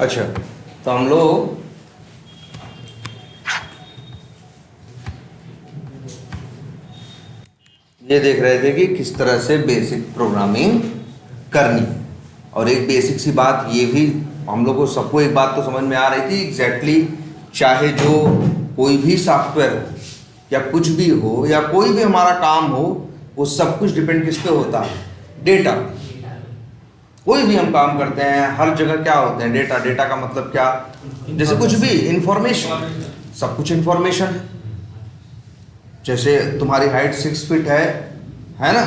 अच्छा, तो हम लोग ये देख रहे थे कि किस तरह से बेसिक प्रोग्रामिंग करनी है। और एक बेसिक सी बात ये भी हम लोग को सबको एक बात तो समझ में आ रही थी एग्जैक्टली, चाहे जो कोई भी सॉफ्टवेयर हो या कुछ भी हो या कोई भी हमारा काम हो, वो सब कुछ डिपेंड किस पे होता है? डेटा। कोई भी हम काम करते हैं हर जगह क्या होते हैं? डेटा। डेटा का मतलब क्या? जैसे कुछ भी इंफॉर्मेशन, सब कुछ इंफॉर्मेशन है। जैसे तुम्हारी हाइट 6 फीट है ना?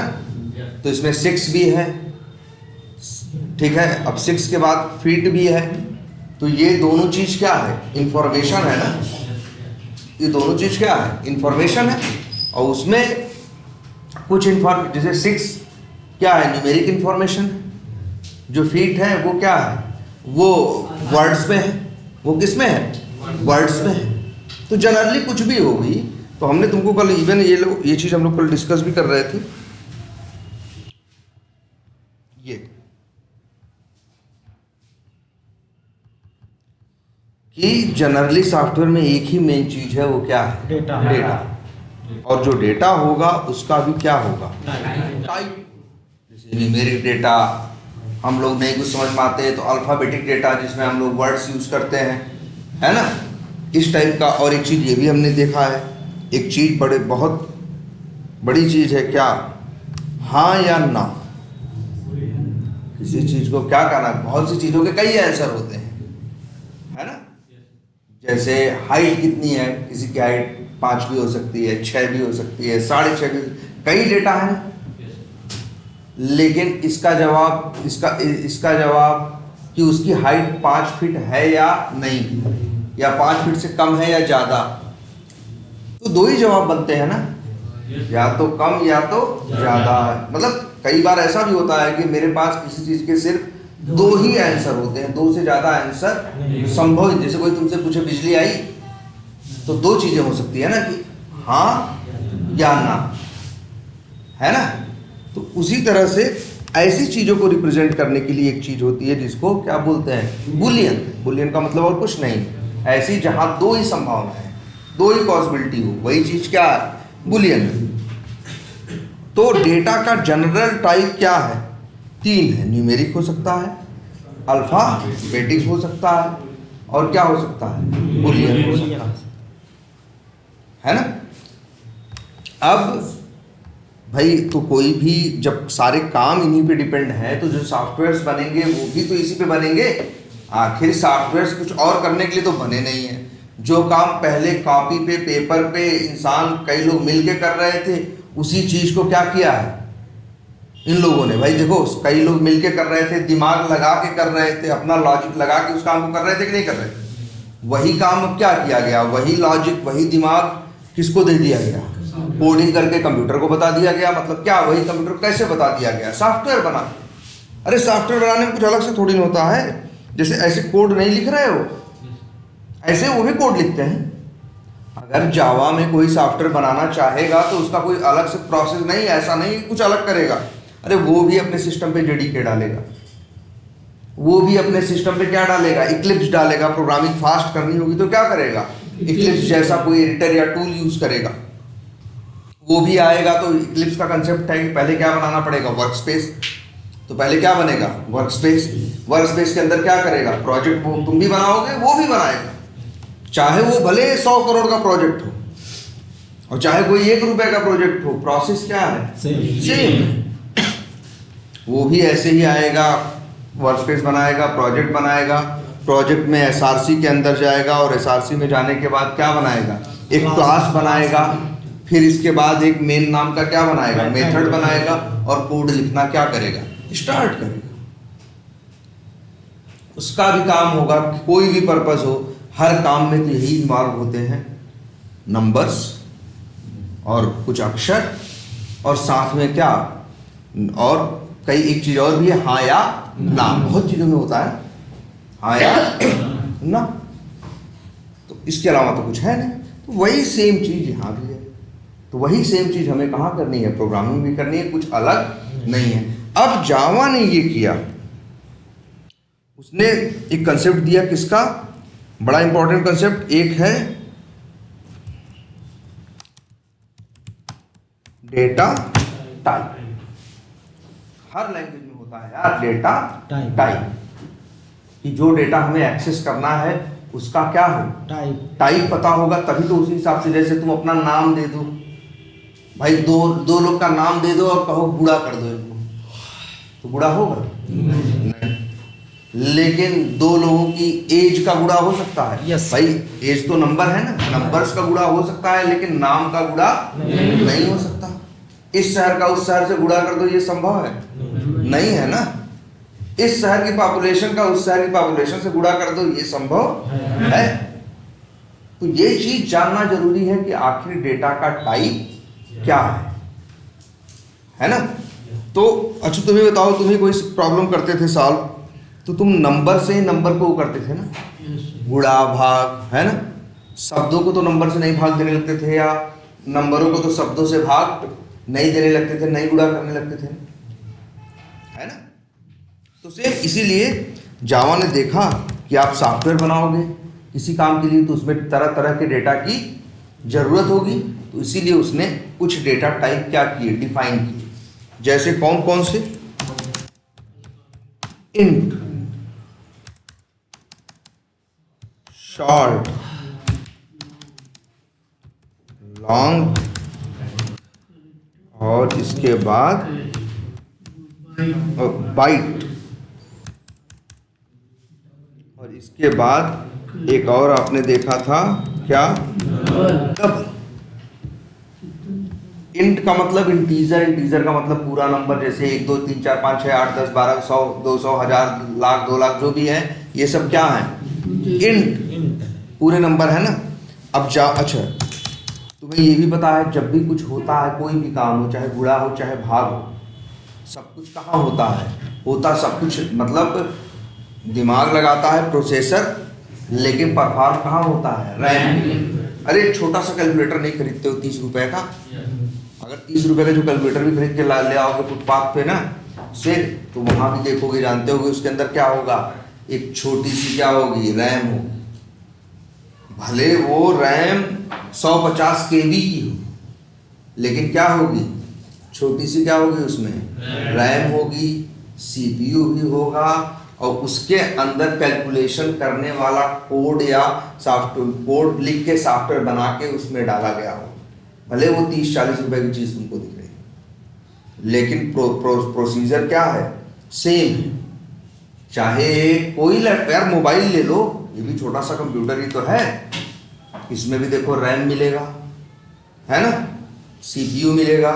तो इसमें 6 भी है, ठीक है। अब 6 के बाद फीट भी है, तो ये दोनों चीज क्या है? इंफॉर्मेशन है ना। ये दोनों चीज क्या है? इंफॉर्मेशन है। और उसमें कुछ जैसे 6 क्या है? Numeric information. जो फीट है वो क्या है? वो वर्ड्स में है। वो किस में है? वर्ड्स में है। तो जनरली कुछ भी होगी, तो हमने तुमको कल इवन ये चीज हम लोग कल डिस्कस भी कर रहे थे। ये कि जनरली सॉफ्टवेयर में एक ही मेन चीज है, वो क्या है? डेटा। डेटा। और जो डेटा होगा उसका भी क्या होगा? टाइप। जैसे न्यूमेरिक डेटा हम लोग नहीं कुछ समझ पाते तो अल्फाबेटिक डेटा, जिसमें हम लोग वर्ड्स यूज करते हैं, है ना, इस टाइप का। और एक चीज ये भी हमने देखा है, एक चीज बहुत बड़ी चीज है, क्या? हाँ या ना। किसी चीज को क्या कहना, बहुत सी चीजों के कई आंसर होते हैं, है ना। जैसे हाइट कितनी है, किसी की हाइट 5 भी हो सकती है, 6 भी हो सकती है, 6.5 भी, कई डेटा है। लेकिन इसका जवाब कि उसकी हाइट 5 फीट है या नहीं, या 5 फीट से कम है या ज्यादा, तो दो ही जवाब बनते हैं ना, या तो कम या तो ज्यादा। मतलब कई बार ऐसा भी होता है कि मेरे पास किसी चीज के सिर्फ 2 ही आंसर होते हैं, 2 से ज्यादा आंसर संभव। जैसे कोई तुमसे पूछे बिजली आई, तो 2 चीजें हो सकती है ना, कि हाँ या ना, है ना। तो उसी तरह से ऐसी चीजों को रिप्रेजेंट करने के लिए एक चीज होती है जिसको क्या बोलते हैं? बुलियन। बुलियन का मतलब और कुछ नहीं, ऐसी जहां 2 ही संभावना है, 2 ही पॉसिबिलिटी हो, वही चीज क्या है? बुलियन। तो डेटा का जनरल टाइप क्या है? 3 है। न्यूमेरिक हो सकता है, अल्फाबेटिक हो सकता है, और क्या हो सकता है? बुलियन हो सकता है ना। अब भाई, तो कोई भी, जब सारे काम इन्हीं पे डिपेंड है, तो जो सॉफ्टवेयर्स बनेंगे वो भी तो इसी पे बनेंगे। आखिर सॉफ्टवेयर्स कुछ और करने के लिए तो बने नहीं है। जो काम पहले कॉपी पे, पेपर पे इंसान कई लोग मिलके कर रहे थे, उसी चीज को क्या किया है इन लोगों ने? भाई देखो, कई लोग मिलके कर रहे थे, दिमाग लगा के कर रहे थे, अपना लॉजिक लगा के उस काम को कर रहे थे कि नहीं कर रहे थे? वही काम अब क्या किया गया? वही लॉजिक, वही दिमाग किसको दे दिया गया? कोडिंग करके कंप्यूटर को बता दिया गया। मतलब क्या? वही कंप्यूटर कैसे बता दिया गया? सॉफ्टवेयर बना। अरे सॉफ्टवेयर बनाने में कुछ अलग से थोड़ी नहीं होता है। जैसे ऐसे कोड नहीं लिख रहे हो, ऐसे वो भी कोड लिखते हैं। अगर जावा में कोई सॉफ्टवेयर बनाना चाहेगा तो उसका कोई अलग से प्रोसेस नहीं, ऐसा नहीं कुछ अलग करेगा। अरे वो भी अपने सिस्टम पे जेडीके डालेगा, वो भी अपने सिस्टम पे क्या डालेगा? इक्लिप्स डालेगा। प्रोग्रामिंग फास्ट करनी होगी तो क्या करेगा? इक्लिप्स जैसा कोई एडिटर या टूल यूज करेगा। वो भी आएगा तो इक्लिप्स का कंसेप्ट है कि पहले क्या बनाना पड़ेगा? वर्कस्पेस। तो पहले क्या बनेगा? वर्कस्पेस। वर्कस्पेस के अंदर क्या करेगा? प्रोजेक्ट। वो तुम भी बनाओगे, वो भी बनाएगा। चाहे वो भले 100 करोड़ का प्रोजेक्ट हो और चाहे कोई 1 रुपए का प्रोजेक्ट हो, प्रोसेस क्या है? सेम। वो भी ऐसे ही आएगा, वर्कस्पेस बनाएगा, प्रोजेक्ट बनाएगा, प्रोजेक्ट में एसआरसी के अंदर जाएगा, और एसआरसी में जाने के बाद क्या बनाएगा? एक क्लास बनाएगा। फिर इसके बाद एक मेन नाम का क्या बनाएगा? मेथड बनाएगा। और कोड लिखना क्या करेगा? स्टार्ट करेगा। उसका भी काम होगा, कोई भी पर्पस हो, हर काम में तो यही इन्वॉल्व होते हैं, नंबर्स और कुछ अक्षर, और साथ में क्या, और कई एक चीज और भी है, हाँ या ना। बहुत चीजों में होता है हाँ या ना, तो इसके अलावा तो कुछ है नहीं। तो वही सेम चीज यहाँ भी है। तो वही सेम चीज हमें कहाँ करनी है? प्रोग्रामिंग भी करनी है, कुछ अलग नहीं है। अब जावा ने ये किया, उसने एक कंसेप्ट दिया, किसका, बड़ा इंपॉर्टेंट कंसेप्ट, एक है डेटा टाइप। हर लैंग्वेज में होता है यार डेटा टाइप, कि जो डेटा हमें एक्सेस करना है उसका क्या हो, टाइप पता होगा तभी तो उसी हिसाब से, जैसे तुम अपना नाम दे दो भाई, दो लोग का नाम दे दो और कहो बूढ़ा कर दो इनको, तो बूढ़ा होगा नहीं। लेकिन दो लोगों की एज का बूढ़ा हो सकता है। yes. भाई एज तो नंबर है ना, नंबर्स का बूढ़ा हो सकता है, लेकिन नाम का बूढ़ा नहीं हो सकता। इस शहर का उस शहर से बूढ़ा कर दो, ये संभव है? नहीं है ना। इस शहर की पॉपुलेशन का उस शहर की पॉपुलेशन से बूढ़ा कर दो, ये संभव है? तो ये चीज जानना जरूरी है कि आखिर डेटा का टाइप क्या है ना। तो अच्छा तुम्हें बताओ, तुम्हें कोई प्रॉब्लम करते थे सॉल्व, तो तुम नंबर से ही नंबर को करते थे ना, गुणा भाग, है ना। शब्दों को तो नंबर से नहीं भाग देने लगते थे, या नंबरों को तो शब्दों से भाग नहीं देने लगते थे, नहीं गुणा करने लगते थे, है ना। तो सेम इसीलिए जावा ने देखा कि आप सॉफ्टवेयर बनाओगे किसी काम के लिए, तो उसमें तरह तरह के डेटा की जरूरत होगी, तो इसीलिए उसने कुछ डेटा टाइप क्या किए, डिफाइन किए। जैसे कौन कौन से, इंट, शॉर्ट, लॉन्ग, और इसके बाद बाइट, और इसके बाद एक और आपने देखा था क्या, डबल। इंट का मतलब इंटीजर, इंटीजर का मतलब पूरा नंबर, जैसे 1 2 3 4 5 6 8 10 12 100 200 1000 लाख 2 लाख जो भी है, ये सब क्या है, इंट, पूरे नंबर है ना। अब अच्छा तुम्हें ये भी पता है, जब भी कुछ होता है, कोई भी काम हो, चाहे गुणा हो चाहे भाग हो, सब कुछ कहाँ होता है, होता सब कुछ मतलब दिमाग लगाता है प्रोसेसर, लेकिन परफॉर्म कहाँ होता है, रैम। अरे छोटा सा कैलकुलेटर नहीं खरीदते हो 30 रुपए का, अगर 30 रुपए का जो कैलकुलेटर भी खरीद के ले आओगे फुटपाथ पे ना से, तो वहां भी देखोगे, जानते होगे उसके अंदर क्या होगा, एक छोटी सी क्या होगी, रैम होगी। भले वो रैम 150 KB की हो, लेकिन क्या होगी, छोटी सी क्या होगी, उसमें रैम होगी, CPU भी होगा, और उसके अंदर कैलकुलेशन करने वाला कोड या सॉफ्टवेयर, कोड लिख के सॉफ्टवेयर बना के उसमें डाला गया हो। भले वो 30-40 रुपए की चीज तुमको दिख रही है, लेकिन प्रोसीजर क्या है, सेम है। चाहे कोई यार मोबाइल ले लो, ये भी छोटा सा कंप्यूटर ही तो है, इसमें भी देखो रैम मिलेगा, है ना, CPU मिलेगा।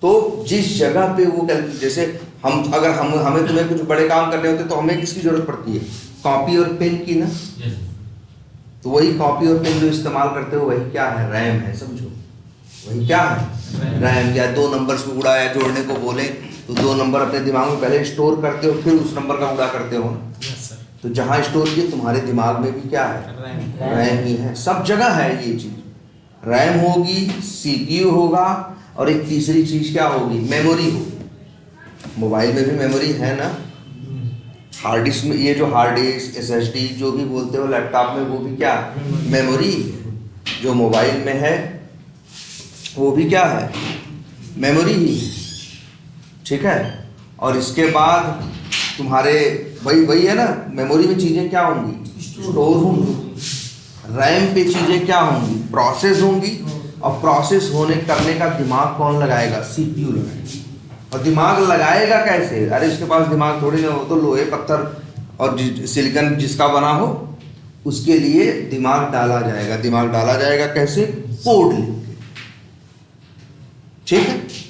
तो जिस जगह पे वो जैसे अगर हमें तुम्हें कुछ बड़े काम करने होते तो हमें किसकी जरूरत पड़ती है, कॉपी और पेन की ना। तो वही कॉपी और पेन जो इस्तेमाल करते हो, वही क्या है, रैम है, समझो, वही क्या है, रैम। या 2 नंबर्स को गुणा या जोड़ने को बोले तो 2 नंबर अपने दिमाग में पहले स्टोर करते हो, फिर उस नंबर का गुणा करते हो ना। तो जहां स्टोर किए तुम्हारे दिमाग में भी क्या है, रैम ही है, सब जगह है ये चीज, रैम होगी, CPU होगा, और एक तीसरी चीज क्या होगी, मेमोरी होगी। मोबाइल में भी मेमोरी है ना, हार्ड डिस्क में, ये जो हार्ड डिस्क SSD जो भी बोलते हो, लैपटॉप में, वो भी क्या, मेमोरी। जो मोबाइल में है वो भी क्या है, मेमोरी ही, ठीक है। और इसके बाद तुम्हारे वही है ना, मेमोरी में चीजें क्या होंगी, स्टोर होंगी, रैम पे चीजें क्या होंगी, प्रोसेस होंगी, और प्रोसेस होने करने का दिमाग कौन लगाएगा, CPU लगाएगा। और दिमाग लगाएगा कैसे, अरे उसके पास दिमाग थोड़ी ना, वो तो लोहे पत्थर और सिलिकॉन जिसका बना हो उसके लिए दिमाग डाला जाएगा। दिमाग डाला जाएगा कैसे, कोड लिख के, ठीक है।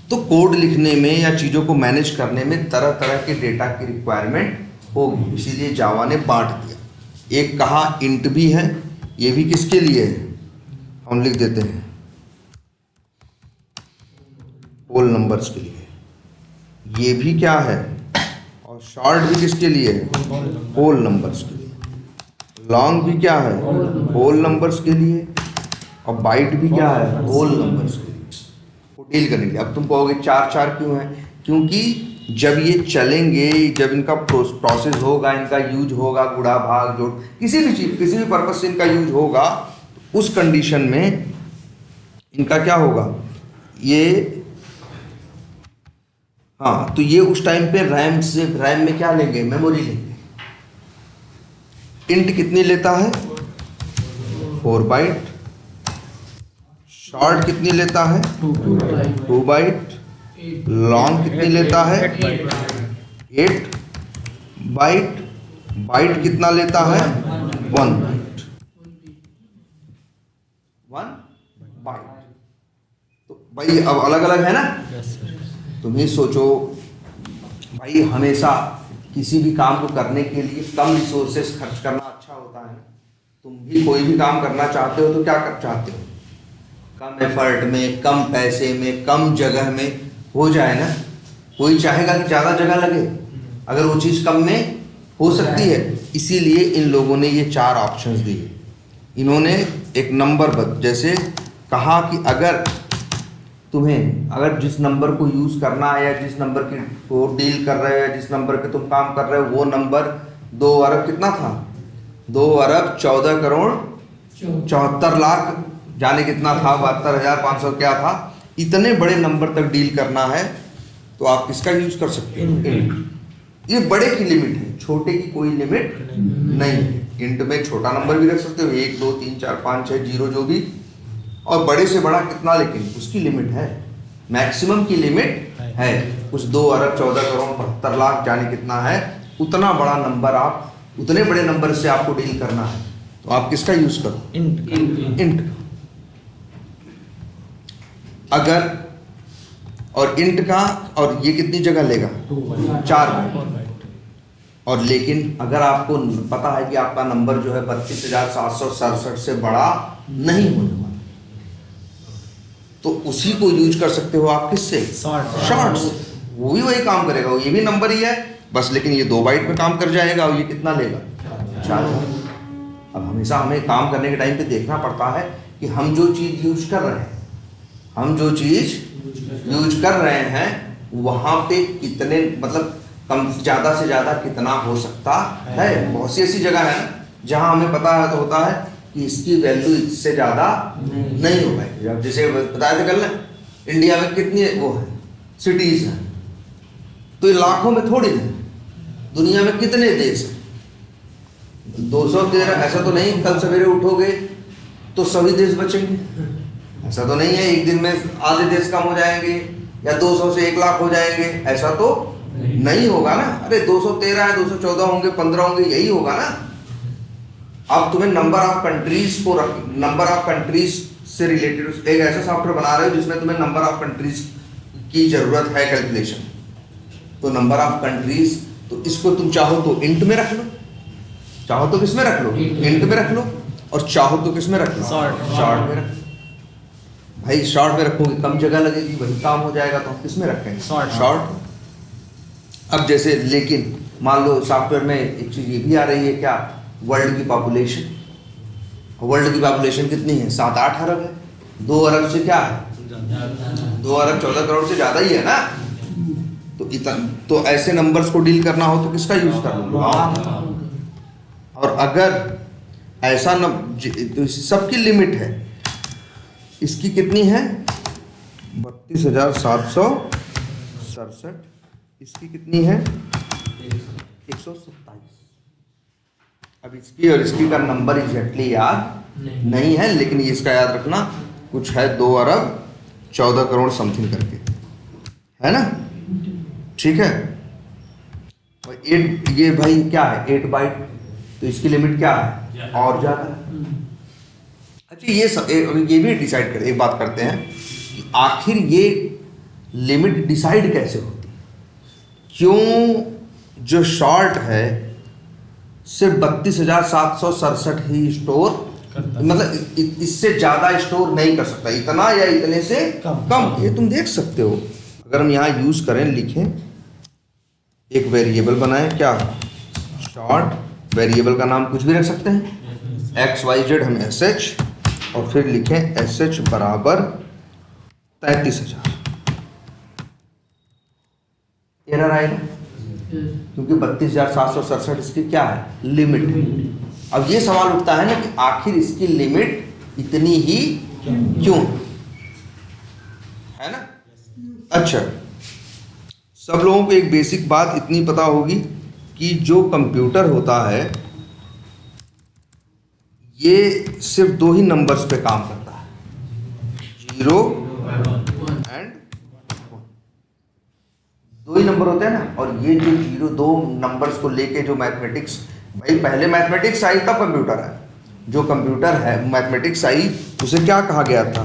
तो कोड लिखने में या चीजों को मैनेज करने में तरह तरह के डेटा की रिक्वायरमेंट होगी, इसीलिए जावा ने बांट दिया। एक कहा इंट भी है, ये भी किसके लिए है, हम लिख देते हैं होल नंबर्स के लिए, ये भी क्या है, और शॉर्ट भी किसके लिए है, होल नंबर्स के लिए, लॉन्ग भी क्या है, होल नंबर्स के लिए, और बाइट भी क्या है, होल नंबर्स के लिए। वो डील करेंगे। अब तुम कहोगे 4 4 क्यों है, क्योंकि जब ये चलेंगे, जब इनका प्रोसेस होगा, इनका यूज होगा, गुणा भाग जोड़ किसी भी चीज, किसी भी पर्पज से इनका यूज होगा, उस कंडीशन में इनका क्या होगा, ये हाँ, तो ये उस टाइम पे रैम में क्या लेंगे, मेमोरी लेंगे। इंट कितनी लेता है, 4 बाइट। शॉर्ट कितनी लेता है, 2 बाइट। लॉन्ग कितनी लेता है, 8 बाइट। बाइट कितना लेता है, 1 बाइट। 1 बाइट। तो भाई अब अलग अलग है ना। तुम ही सोचो भाई, हमेशा किसी भी काम को करने के लिए कम रिसोर्सेस खर्च करना अच्छा होता है। तुम भी कोई भी काम करना चाहते हो तो क्या कर चाहते हो, कम एफर्ट में, कम पैसे में, कम जगह में हो जाए ना। कोई चाहेगा कि ज़्यादा जगह लगे अगर वो चीज़ कम में हो सकती है। इसीलिए इन लोगों ने ये 4 ऑप्शंस दिए। इन्होंने एक नंबर जैसे कहा कि अगर तुम्हें, अगर जिस नंबर को यूज़ करना है या जिस नंबर की को डील कर रहे हो या जिस नंबर पे तुम काम कर रहे हो, वो नंबर 2 अरब कितना था, 2 अरब 14 करोड़ 74 लाख जाने कितना था, 72,500 क्या था, इतने बड़े नंबर तक डील करना है तो आप किसका यूज कर सकते हो, इंट। ये बड़े की लिमिट है, छोटे की कोई लिमिट नहीं है। इंट में छोटा नंबर भी रख सकते हो, 1 2 3 4 5 6 0 जो भी, और बड़े से बड़ा कितना, लेकिन उसकी लिमिट है, मैक्सिमम की लिमिट है। उस 2 अरब 14 करोड़ 72 लाख जाने कितना है, उतना बड़ा नंबर, आप उतने बड़े नंबर से आपको डील करना है तो आप किसका यूज करो, इंट। अगर और इंट का, और ये कितनी जगह लेगा, 4 बाइट। और लेकिन अगर आपको पता है कि आपका नंबर जो है 32,767 से बड़ा नहीं होने वाला, तो उसी को यूज कर सकते हो आप किससे, शॉर्ट्स। वो भी वही काम करेगा, ये भी नंबर ही है बस, लेकिन ये 2 बाइट में काम कर जाएगा और ये कितना लेगा, 4 बाइट। अब हमेशा हमें काम करने के टाइम पे देखना पड़ता है कि हम जो चीज़ यूज कर रहे हैं, हम जो चीज़ यूज कर रहे हैं वहाँ पे कितने, मतलब कम ज़्यादा से ज़्यादा कितना हो सकता है। बहुत सी ऐसी जगह है ना जहाँ हमें पता है तो होता है कि इसकी वैल्यू इससे ज़्यादा नहीं हो पाएगी। अब जैसे बताया था कल ना, इंडिया में कितनी वो है सिटीज़ हैं, तो ये लाखों में थोड़ी है। दुनिया में कितने देश हैं, 213। ऐसा तो नहीं कल सवेरे उठोगे तो सभी देश बचेंगे, ऐसा तो नहीं है एक दिन में आधे देश कम हो जाएंगे या 200 से 1 लाख हो जाएंगे, ऐसा तो नहीं होगा ना। अरे 213 है, 214 होंगे, 15 होंगे, यही होगा ना। अब तुम्हें नंबर ऑफ कंट्रीज को नंबर ऑफ कंट्रीज से रिलेटेड एक ऐसा सॉफ्टवेयर बना रहे हो जिसमें तुम्हें नंबर ऑफ कंट्रीज की जरूरत है कैलकुलेशन, तो नंबर ऑफ कंट्रीज, तो इसको तुम चाहो तो इंट में रख लो, चाहो तो किस में रख लो, इंट में रख लो, और चाहो तो किस में रख लो, शॉर्ट में रख लो। भाई शॉर्ट में रखोगे कम जगह लगेगी, वही काम हो जाएगा, तो किस में रखेंगे, शॉर्ट। अब जैसे, लेकिन मान लो सॉफ्टवेयर में एक चीज ये भी आ रही है, क्या, वर्ल्ड की पॉपुलेशन। वर्ल्ड की पॉपुलेशन कितनी है, 7-8 अरब है। 2 अरब से क्या है, 2 अरब 14 करोड़ से ज्यादा ही है ना। तो इतना, तो ऐसे नंबर्स को डील करना हो तो किसका यूज करना। और अगर ऐसा तो सबकी लिमिट है, इसकी कितनी है 32,767, इसकी कितनी है 127। अब इसकी और इसकी का नंबर एग्जैक्टली याद नहीं है, लेकिन इसका याद रखना कुछ है 2 अरब 14 करोड़ समथिंग करके, है ना, ठीक है। और 8, ये भाई क्या है 8 बाइट, तो इसकी लिमिट क्या है और ज़्यादा। अच्छा ये भी डिसाइड कर, एक बात करते हैं कि आखिर ये लिमिट डिसाइड कैसे होती है, क्यों जो शॉर्ट है सिर्फ 32,767 ही स्टोर, मतलब इससे ज़्यादा स्टोर नहीं कर सकता, इतना या इतने से कम। ये तुम देख सकते हो, अगर हम यहाँ यूज़ करें, लिखें, एक वेरिएबल बनाएं, क्या, शॉर्ट। वेरिएबल का नाम कुछ भी रख सकते हैं, XYZ, हम SH, और फिर लिखें SH बराबर 33,000। ये एरर आएगा, क्योंकि 32,767 इसकी क्या है लिमिट। अब ये सवाल उठता है ना कि आखिर इसकी लिमिट इतनी ही क्यों, है ना। अच्छा, सब लोगों को एक बेसिक बात इतनी पता होगी कि जो कंप्यूटर होता है ये सिर्फ दो ही नंबर्स पे काम करता है, 0 एंड 1, दो ही नंबर होते हैं ना। और ये जो 0 दो नंबर्स को लेके जो मैथमेटिक्स, भाई पहले मैथमेटिक्स आई तब कंप्यूटर है, जो कंप्यूटर है मैथमेटिक्स आई उसे क्या कहा गया था,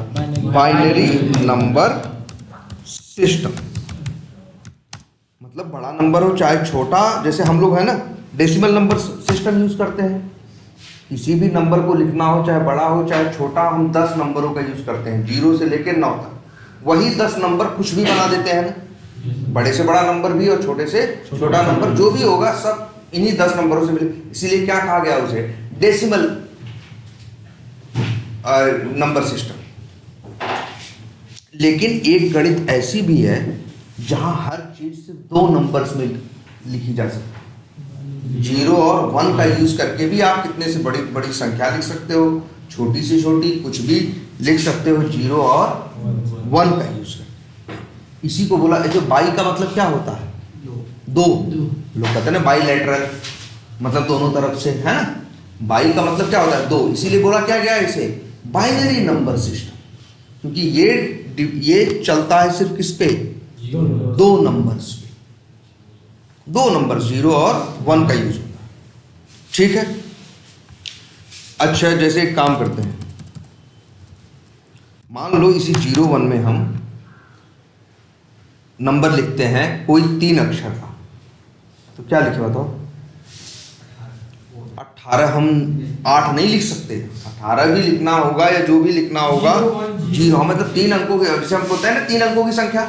बाइनरी नंबर सिस्टम। मतलब बड़ा नंबर हो चाहे छोटा, जैसे हम लोग है ना डेसिमल नंबर सिस्टम यूज करते हैं, किसी भी नंबर को लिखना हो चाहे बड़ा हो चाहे छोटा, हम 10 नंबरों का यूज करते हैं 0 से लेकर 9 तक। वही 10 नंबर कुछ भी बना देते हैं ना, बड़े से बड़ा नंबर भी और छोटे से छोटा नंबर जो भी होगा सब इन्हीं 10 नंबरों से मिले, इसीलिए क्या कहा गया उसे, डेसिमल नंबर सिस्टम। लेकिन एक गणित ऐसी भी है जहां हर चीज सिर्फ 2 नंबर्स में लिखी जा सकती है। 0 और 1 का यूज करके भी आप कितने से बड़ी बड़ी संख्या लिख सकते हो, छोटी से छोटी कुछ भी लिख सकते हो 0 और 1 का यूज करके। इसी को बोला, जो बाई का मतलब क्या होता है, दो लोग कहते हैं ना बाईलैटरल, मतलब दोनों तरफ से, है ना। बाई का मतलब क्या होता है, दो, इसीलिए बोला क्या गया इसे बाइनरी नंबर सिस्टम, क्योंकि ये चलता है सिर्फ किस पे, 2 नंबर्स पे, 2 नंबर 0 और 1 का यूज होता है, ठीक है। अच्छा, जैसे एक काम करते हैं, मान लो इसी 0 1 में हम नंबर लिखते हैं कोई 3 अक्षर का, तो क्या लिखे बताओ, 18। हम 8 नहीं लिख सकते, 18 भी लिखना होगा या जो भी लिखना होगा 0, मतलब 3 अंकों के, जैसे हमको होता है ना 3 अंकों की संख्या,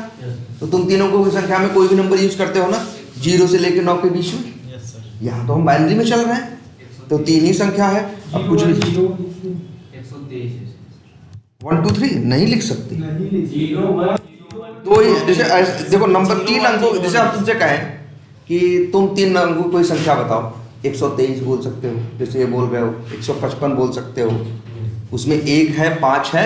तो तुम 3 अंकों की संख्या में कोई भी नंबर यूज करते हो ना 0 से लेकर 9 के बीच में। यहाँ तो हम बाइनरी में चल रहे हैं तो 3 ही संख्या है, अब कुछ भी 1 2 3 नहीं लिख सकते। तो जैसे देखो नंबर 3 अंकों, जैसे हम तुमसे कहें कि तुम 3 अंकों की कोई संख्या बताओ, 123 बोल सकते हो, जैसे ये बोल रहे हो 155 बोल सकते हो, उसमें 1 है 5 है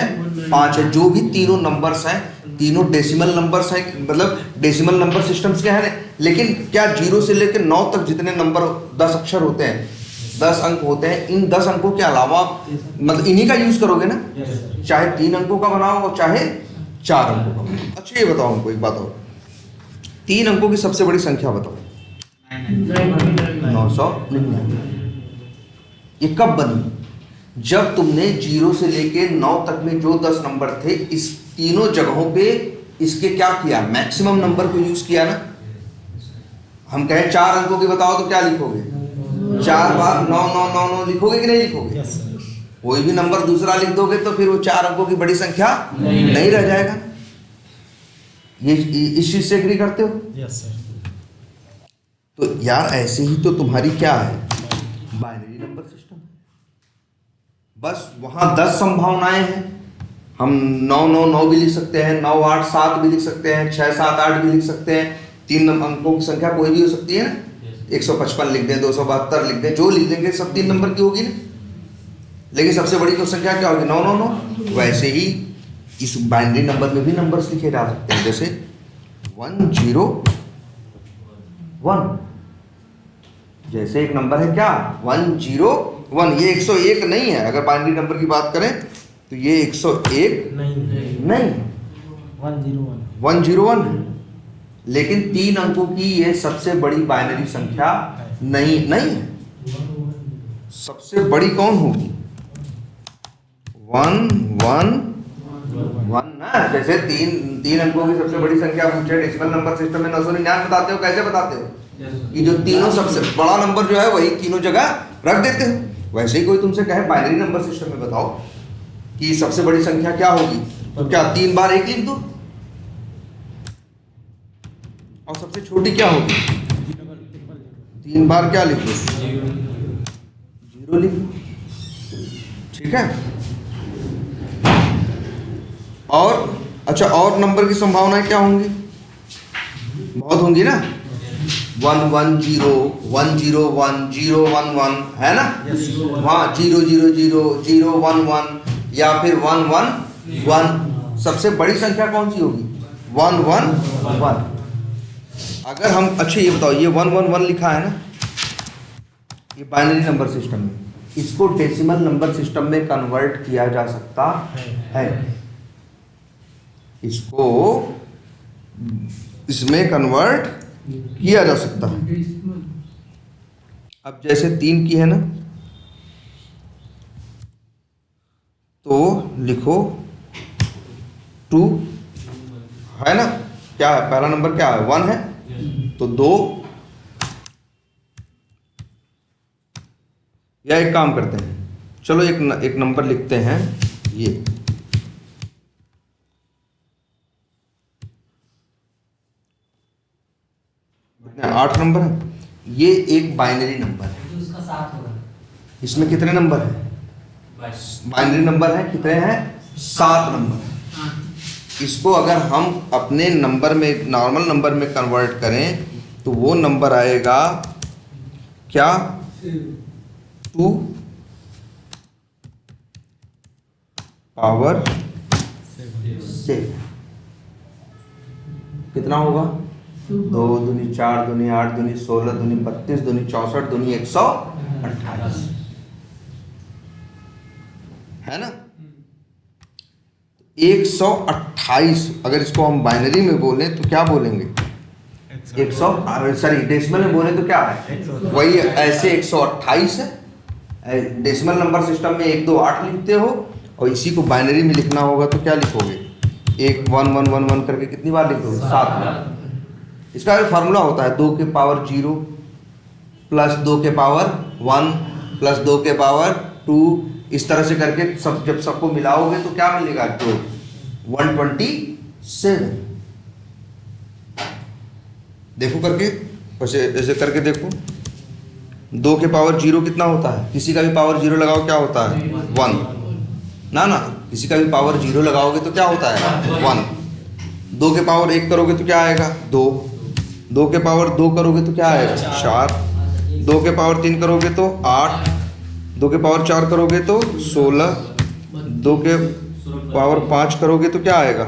5 है, जो भी तीनों नंबर्स हैं तीनों डेसिमल नंबर्स हैं, मतलब डेसिमल नंबर सिस्टम्स के हैं। लेकिन क्या 0 से लेकर 9 तक जितने नंबर 10 अक्षर होते हैं, 10 अंक होते हैं, इन 10 अंकों के अलावा मतलब इन्हीं का यूज करोगे ना, चाहे 3 अंकों का बनाओ और चाहे 4 अंकों का बनाओ। अच्छा ये बताओ हमको एक बात और, 3 अंकों की सबसे बड़ी संख्या बताओ, 999। ये कब बनी, जब तुमने 0 से लेके 9 तक में जो 10 नंबर थे इस तीनों जगहों पे इसके क्या किया, मैक्सिमम नंबर को यूज किया ना। हम कहें 4 अंकों की बताओ तो क्या लिखोगे, 4 बार 9 9 9 9 लिखोगे कि नहीं लिखोगे। कोई भी नंबर दूसरा लिख दोगे तो फिर वो 4 अंकों की बड़ी संख्या नहीं रह जाएगा। ये इस चीज से एग्री करते हो। Yes sir. तो यार ऐसे ही तो तुम्हारी क्या है, बाइनरी नंबर सिस्टम। बस वहां 10 संभावनाएं हैं, हम 9 9 9 भी लिख सकते हैं, 9 8 7 भी लिख सकते हैं, 6 7 8 भी लिख सकते हैं। 3 अंकों की संख्या कोई भी हो सकती है ना, 155 लिख दें, 272 लिख दें, जो लिख देंगे सब 3 नंबर की होगी ना। लेकिन सबसे बड़ी तो संख्या क्या होगी, 9 9 9। वैसे ही इस बाइनरी नंबर में भी नंबर्स लिखे जा सकते हैं, जैसे 1 0 1। जैसे एक नंबर है क्या 1 0 1, ये 101 नहीं है। अगर बाइनरी नंबर की बात करें तो ये 101 नहीं 101 है। लेकिन 3 अंकों की ये सबसे बड़ी बाइनरी संख्या नहीं है। सबसे बड़ी कौन होगी, 1 1 1 ना। जैसे 3 अंकों की सबसे बड़ी संख्या पूछे डेसिमल नंबर सिस्टम में 999 बताते हो, कैसे बताते हो कि जो तीनों सबसे बड़ा नंबर जो है वही तीनों जगह रख देते हो। वैसे ही कोई तुमसे कहे बाइनरी नंबर सिस्टम में बताओ कि सबसे बड़ी संख्या क्या होगी, तो क्या 3 बार 1 लिख दो, और सबसे छोटी क्या होगी 3 बार क्या लिख दो, 0 लिख दो, ठीक है। और अच्छा, और नंबर की संभावनाएं क्या होंगी, बहुत होंगी ना। 110 101 011 है ना, वहाँ 000 011 या फिर 111। सबसे बड़ी संख्या कौन सी होगी? 111। अगर हम, अच्छा ये बताओ, ये 111 लिखा है ना, ये बाइनरी नंबर सिस्टम में, इसको डेसिमल नंबर सिस्टम में कन्वर्ट किया जा सकता है। इसको इसमें कन्वर्ट किया जा सकता है। अब जैसे 3 की है ना, तो लिखो 2 है ना, क्या है पहला नंबर, क्या है 1 है, तो 2, या एक काम करते हैं, चलो एक नंबर लिखते हैं, ये 8 नंबर है, ये एक बाइनरी नंबर है। उसका 7 होगा। इसमें कितने नंबर है? बाइनरी नंबर है, कितने हैं? 7 नंबर। इसको अगर हम अपने नंबर में, नॉर्मल नंबर में कन्वर्ट करें तो वो नंबर आएगा क्या? 2 पावर 7। कितना होगा? 2 दूनी 4 दूनी 8 दूनी 16 दूनी 32 दूनी 64 दूनी 128 है ना। 128 अगर इसको हम बाइनरी में बोले तो क्या बोलेंगे? 100, सॉरी डेसिमल में बोले तो क्या है? वही ऐसे 128 है। डेसिमल नंबर सिस्टम में 1 2 8 लिखते हो, और इसी को बाइनरी में लिखना होगा तो क्या लिखोगे? 1 1 1 1 1 करके कितनी बार लिखोगे? 7 बार। इसका एक फार्मूला होता है 2 के पावर 0 प्लस 2 के पावर 1 प्लस 2 के पावर 2, इस तरह से करके सब जब सबको मिलाओगे तो क्या मिलेगा? जो 127। देखो करके, वैसे ऐसे करके देखो, 2 के पावर 0 कितना होता है? किसी का भी पावर 0 लगाओ क्या होता है? 1 ना ना, किसी का भी पावर 0 लगाओगे तो क्या होता है? 1। 2 के पावर 1 करोगे तो क्या आएगा? 2। 2 के पावर 2 करोगे तो क्या आएगा? 4। 2 के पावर 3 करोगे तो 8। 2 के पावर 4 करोगे तो 16। 2 के पावर 5 करोगे तो क्या आएगा?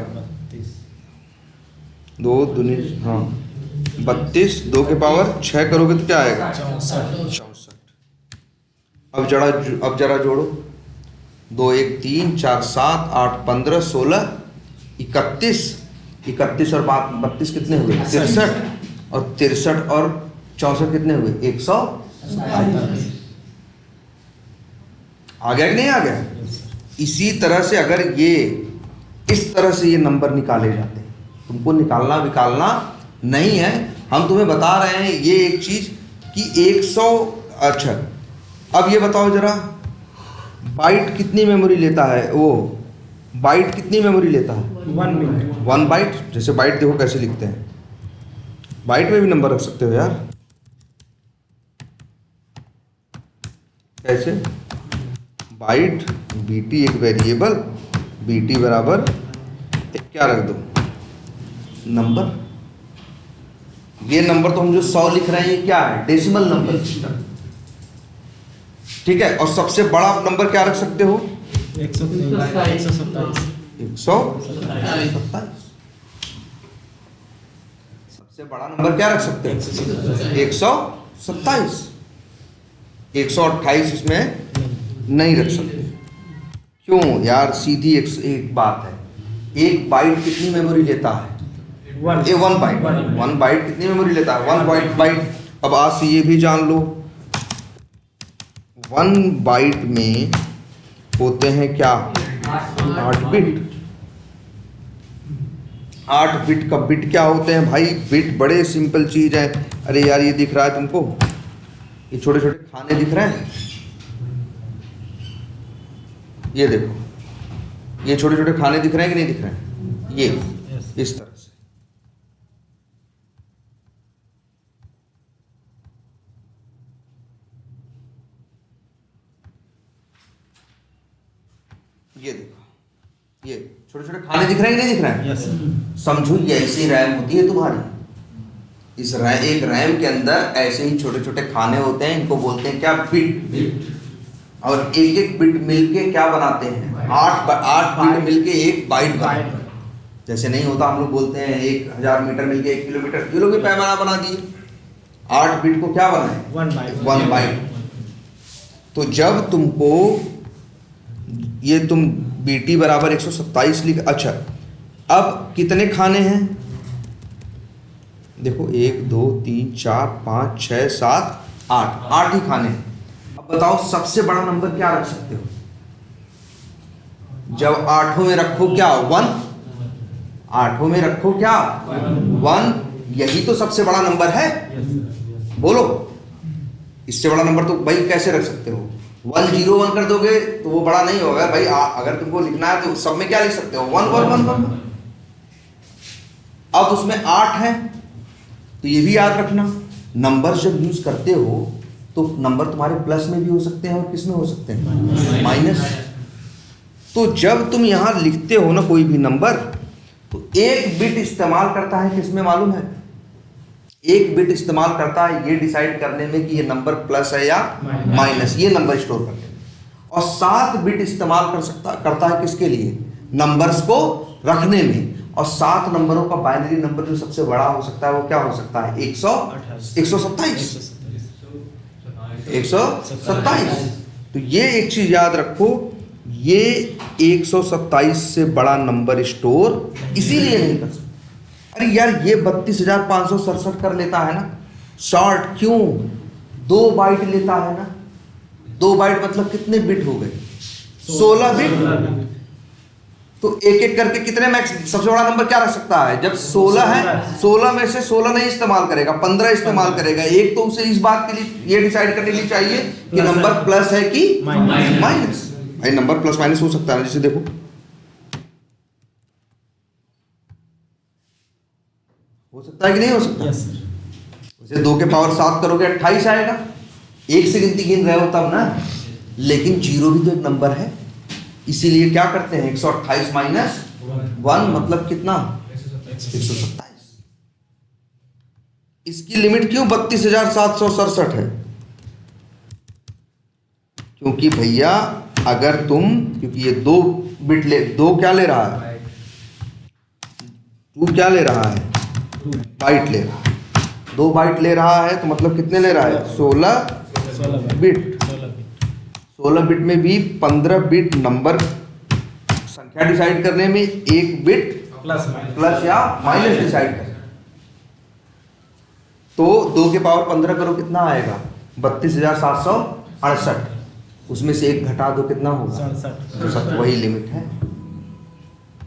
2 दूनी, हाँ 32। 2 के पावर 6 करोगे तो क्या आएगा? 64। अब जरा जोड़ो, 2 1 3 4 7 8 15 16 31। 31 और 32 कितने हुए? 63। और 63 और 64 कितने हुए? 127। आ गया कि नहीं आ गया? इसी तरह से अगर ये इस तरह से ये नंबर निकाले जाते हैं, तुमको निकालना विकालना नहीं है, हम तुम्हें बता रहे हैं ये एक चीज कि 100। अच्छा अब ये बताओ जरा, बाइट कितनी मेमोरी लेता है? वो बाइट कितनी मेमोरी लेता है? 1 बिट। 1 बाइट। जैसे बाइट देखो कैसे लिखते हैं, बाइट में भी नंबर रख सकते हो यार। कैसे? बाइट बीटी एक वेरिएबल, बीटी बराबर एक क्या रख दो? नंबर। ये नंबर तो हम जो 100 लिख रहे हैं ये क्या है? डेसिमल नंबर सिस्टम, ठीक है। और सबसे बड़ा नंबर क्या रख सकते हो? 127। 127। सबसे बड़ा नंबर क्या रख सकते हैं? 127। 128 इसमें नहीं रख सकते। क्यों यार? सीधी एक बात है, एक बाइट कितनी मेमोरी लेता है? 1 बाइट। 1 बाइट कितनी मेमोरी लेता है? 1 बाइट। अब आज से ये भी जान लो, 1 बाइट में होते हैं क्या? 8 बिट। 8 बिट का बिट क्या होते हैं भाई? बिट बड़े सिंपल चीज है। अरे यार ये दिख रहा है तुमको, ये छोटे छोटे खाने दिख रहे हैं, ये देखो, ये छोटे छोटे खाने दिख रहे हैं कि नहीं दिख रहे हैं? ये इस तरह से। ये देखो, ये छोटे छोटे खाने दिख रहे हैं कि नहीं दिख रहे हैं? यस। समझो ये ऐसी रैम होती है तुम्हारी, एक रैम के अंदर ऐसे ही छोटे छोटे खाने होते हैं, इनको बोलते हैं क्या, बिट। और एक एक बिट मिलके क्या बनाते हैं, 8 बिट मिलके एक बाइट बनाते हैं। जैसे नहीं होता, हम लोग बोलते हैं 1000 मीटर मिलके 1 किलोमीटर, ये लोग भी पैमाना बना दिए। 8 बिट को क्या बनाए, 1 बाइट। तो जब तुमको ये तुम BT बराबर 127 लिख, अच्छा अब कितने खाने हैं, देखो 1 2 3 4 5 6 7 8 ही खाने हैं। अब बताओ सबसे बड़ा नंबर क्या रख सकते हो, जब 8 में रखो क्या, 1, 8 में रखो क्या, 1, यही तो सबसे बड़ा नंबर है। बोलो, इससे बड़ा नंबर तो भाई कैसे रख सकते हो, 1 0 1 कर दोगे तो वो बड़ा नहीं होगा भाई। अगर तुमको लिखना है तो सब में क्या लिख सकते हो, 1 1 1 1। अब उसमें 8 है तो ये भी याद रखना, नंबर जब यूज करते हो तो नंबर तुम्हारे प्लस में भी हो सकते हैं और किस में हो सकते हैं, माइनस। तो जब तुम यहां लिखते हो ना कोई भी नंबर, तो एक बिट इस्तेमाल करता है किसमें मालूम है, एक बिट इस्तेमाल करता है ये डिसाइड करने में कि ये नंबर प्लस है या माइनस, ये नंबर स्टोर करने में। और 7 बिट इस्तेमाल करता है किसके लिए, नंबर्स को रखने में। और 7 नंबरों का बाइनरी नंबर जो सबसे बड़ा हो सकता है वो क्या हो सकता है, 127। तो ये एक चीज याद रखो, ये 127 से बड़ा नंबर स्टोर इसीलिए नहीं कर सकते। अरे यार ये 32,567 कर लेता है ना शॉर्ट, क्यों, 2 बाइट लेता है ना, 2 बाइट मतलब कितने बिट हो गए, 16 बिट। तो एक एक करके कितने मैक्स, सबसे बड़ा नंबर क्या रख सकता है, जब 16 है 16 में से 16 नहीं इस्तेमाल करेगा, 15 इस्तेमाल करेगा। एक तो उसे इस बात के लिए ये डिसाइड करने के लिए चाहिए कि नंबर प्लस है कि माइनस। भाई नंबर प्लस माइनस हो सकता है, जैसे देखो हो सकता है कि नहीं हो सकता, जैसे 2 के पावर 7 करोगे 28 आएगा, 1 से गिनती गिन रहे हो तब ना, लेकिन 0 भी तो एक नंबर है, इसीलिए क्या करते हैं 128 माइनस 1 मतलब कितना, 127। इसकी लिमिट क्यों 32,767 है, क्योंकि भैया अगर तुम, क्योंकि ये 2 बिट दो क्या ले रहा है, 2 क्या ले रहा है, बाइट ले रहा है, 2 बाइट ले रहा है तो मतलब कितने ले रहा है, 16 बिट। 16 बिट में भी 15 बिट नंबर संख्या डिसाइड करने में, 1 बिट प्लस या माइनस डिसाइड करना। तो 2 के पावर 15 करो कितना आएगा, 32,768। उसमें से 1 घटा दो कितना होगा, 67। वही लिमिट है,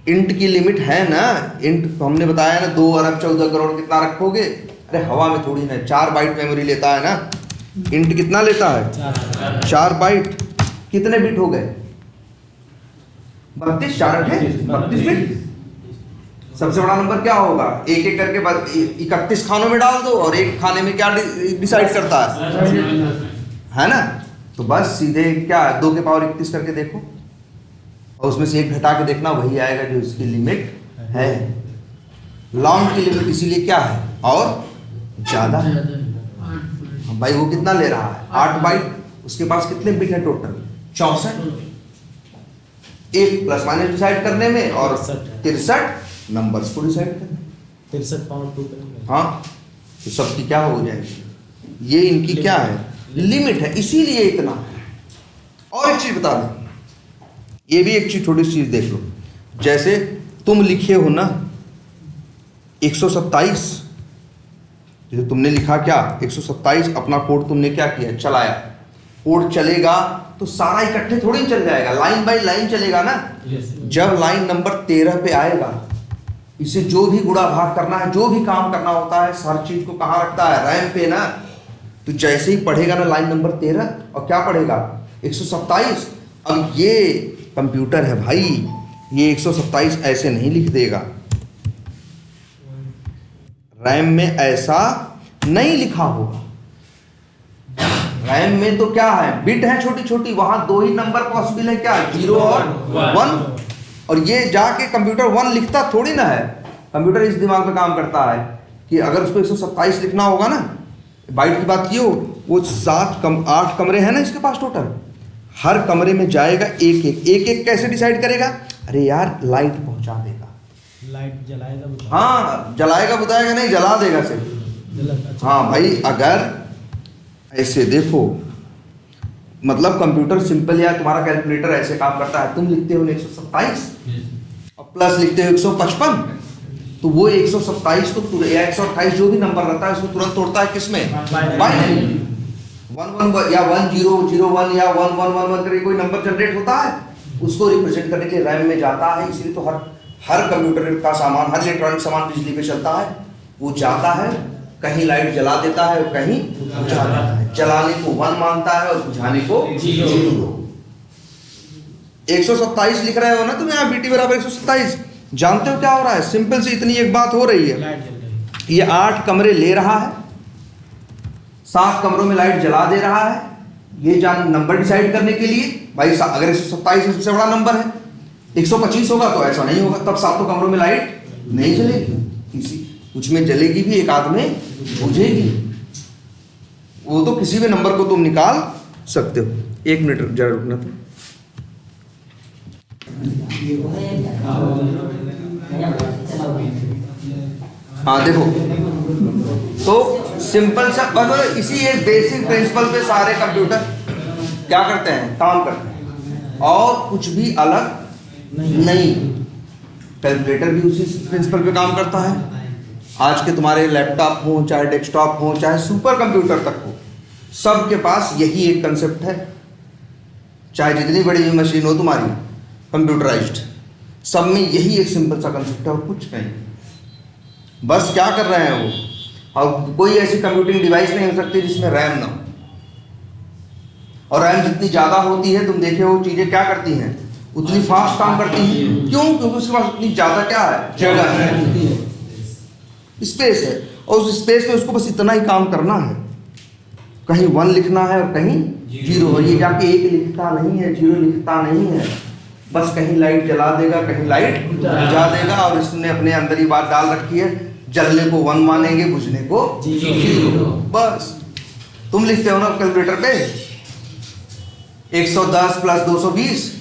इंट की लिमिट है ना। इंट हमने बताया ना 2 अरब 14 करोड़ कितना रखोगे, अरे हवा में थोड़ी ना, 4 बाइट मेमोरी लेता है ना। इंट कितना लेता है, 4 बाइट। कितने बिट हो गए, 32, 4 32 बिट। सबसे बड़ा नंबर क्या होगा, एक एक करके 31 खानों में डाल दो और एक खाने में क्या डिसाइड करता है ना। तो बस सीधे क्या 2 के पावर 31 करके देखो और उसमें से 1 घटा के देखना, वही आएगा जो इसकी लिमिट है। लॉन्ग की लिमिट इसीलिए क्या है और ज्यादा है। भाई वो कितना ले रहा है, 8 बाइट, उसके पास कितने बिट है टोटल, 64। एक प्लस माइनस डिसाइड करने में और 63 नंबर्स को डिसाइड करने, 63 पावर 2। हाँ, तो सबकी क्या हो जाएगी, ये इनकी क्या है, लिमिट है, इसीलिए इतना है। और एक चीज बता दें, ये भी एक चीज, छोटी सी चीज देख लो, जैसे तुम लिखे हो ना 127, जैसे तुमने लिखा क्या 127, अपना कोड तुमने क्या किया, चलाया। कोड चलेगा तो सारा इकट्ठे थोड़ी चल जाएगा, लाइन बाय लाइन चलेगा ना। जब लाइन नंबर 13 पे आएगा, इसे जो भी गुणा भाग करना है, जो भी काम करना होता है, हर चीज को कहाँ रखता है, रैम पे ना। तो जैसे ही पढ़ेगा ना लाइन नंबर 13 और क्या पढ़ेगा 127। अब ये कंप्यूटर है भाई, ये 127 ऐसे नहीं लिख देगा, रैम में ऐसा नहीं लिखा होगा। रैम में तो क्या है, बिट है छोटी छोटी, वहां 2 ही नंबर पॉसिबल है, क्या 0 और 1। और ये जाके कंप्यूटर 1 लिखता थोड़ी ना है, कंप्यूटर इस दिमाग पे काम करता है कि अगर उसको 127 लिखना होगा ना, बाइट की बात की हो, वो 8 कमरे हैं ना इसके पास टोटल, हर कमरे में जाएगा एक कैसे डिसाइड करेगा? अरे यार लाइट पहुंचा देगा, लाइट जलाएगा वो। हाँ जलाएगा बताएगा नहीं, जला देगा सिर्फ। अच्छा। हाँ भाई, अगर ऐसे देखो, मतलब कंप्यूटर सिंपल या तुम्हारा कैलकुलेटर ऐसे काम करता है, तुम लिखते हो 127 और प्लस लिखते हो 155, तो वो 127 को या 128 जो भी नंबर रहता है उसको तुरंत तोड़ता है किसमें? बाइनरी। 11 या 1001 या 1111 करके कोई नंबर जनरेट होता है, उसको रिप्रेजेंट करने के लिए रैम में जाता है। इसलिए तो हर कंप्यूटर का सामान, हर इलेक्ट्रॉनिक सामान बिजली पे चलता है, वो जाता है, कहीं लाइट जला देता है और कहीं बुझा देता है। जलाने को 1 मानता है और बुझाने को 0। 127 लिख रहे हो ना तुम यहाँ, BT बराबर 127, जानते हो क्या हो रहा है? सिंपल सी इतनी एक बात हो रही है, ये 8 कमरे ले रहा है, 7 कमरों में लाइट जला दे रहा है, ये नंबर डिसाइड करने के लिए। भाई अगर 127 सबसे बड़ा नंबर है, 125 होगा तो ऐसा नहीं होगा, तब 7 कमरों में लाइट नहीं जलेगी, किसी कुछ में जलेगी भी, एक आध में बुझेगी। वो तो किसी भी नंबर को तुम निकाल सकते हो। 1 मिनट जरा रुकना तो। हाँ देखो, तो सिंपल सा बस इसी एक बेसिक प्रिंसिपल पे सारे कंप्यूटर क्या करते हैं, काम करते हैं, और कुछ भी अलग नहीं। कैलकुलेटर भी उसी प्रिंसिपल पे काम करता है। आज के तुम्हारे लैपटॉप हो, चाहे डेस्कटॉप हो, चाहे सुपर कंप्यूटर तक हो, सबके पास यही एक कंसेप्ट है। चाहे जितनी बड़ी भी मशीन हो तुम्हारी कंप्यूटराइज्ड, सब में यही एक सिंपल सा कंसेप्ट है और कुछ नहीं। बस क्या कर रहे हैं वो, और कोई ऐसी कंप्यूटिंग डिवाइस नहीं हो सकती जिसमें रैम ना हो। और रैम जितनी ज़्यादा होती है, तुम देखे हो चीज़ें क्या करती हैं, उतनी फास्ट काम करती हैं। क्यों? क्योंकि उसके पास उतनी ज़्यादा क्या है, जगह है, स्पेस है, और उस स्पेस में उसको बस इतना ही काम करना है, कहीं 1 लिखना है और कहीं 0। ये जाके 1 लिखता नहीं है, 0 लिखता नहीं है, बस कहीं लाइट जला देगा, कहीं लाइट बुझा देगा। और इसने अपने अंदर ही बात डाल रखी है, जलने को 1 मानेंगे, बुझने को 0। बस तुम लिखते हो ना कैलकुलेटर पे 110 प्लस 220,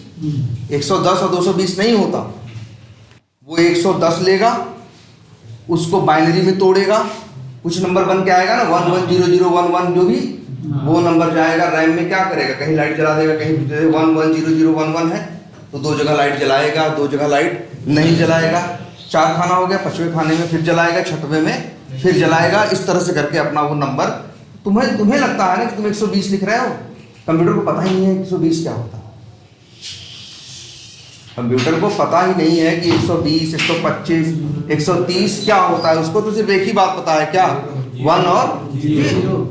110 और 220 नहीं होता, वो 110 लेगा, उसको बाइनरी में तोड़ेगा, कुछ नंबर बन के आएगा ना 110011 जो भी, वो नंबर जाएगा रैम में, क्या करेगा, कहीं लाइट जला देगा, कहीं 110011 है तो 2 जगह लाइट जलाएगा, 2 जगह लाइट नहीं जलाएगा। 4 खाना हो गया, 5वें खाने में फिर जलाएगा, 6वें में फिर जलाएगा। इस तरह से करके अपना वो नंबर, तुम्हें लगता है ना कि तुम 120 लिख रहे हो, कंप्यूटर को पता ही नहीं है 120 क्या होता है। कंप्यूटर को पता ही नहीं है कि 120, 125, 130 क्या होता है। उसको तो सिर्फ एक ही बात पता है, क्या, 1 और 0।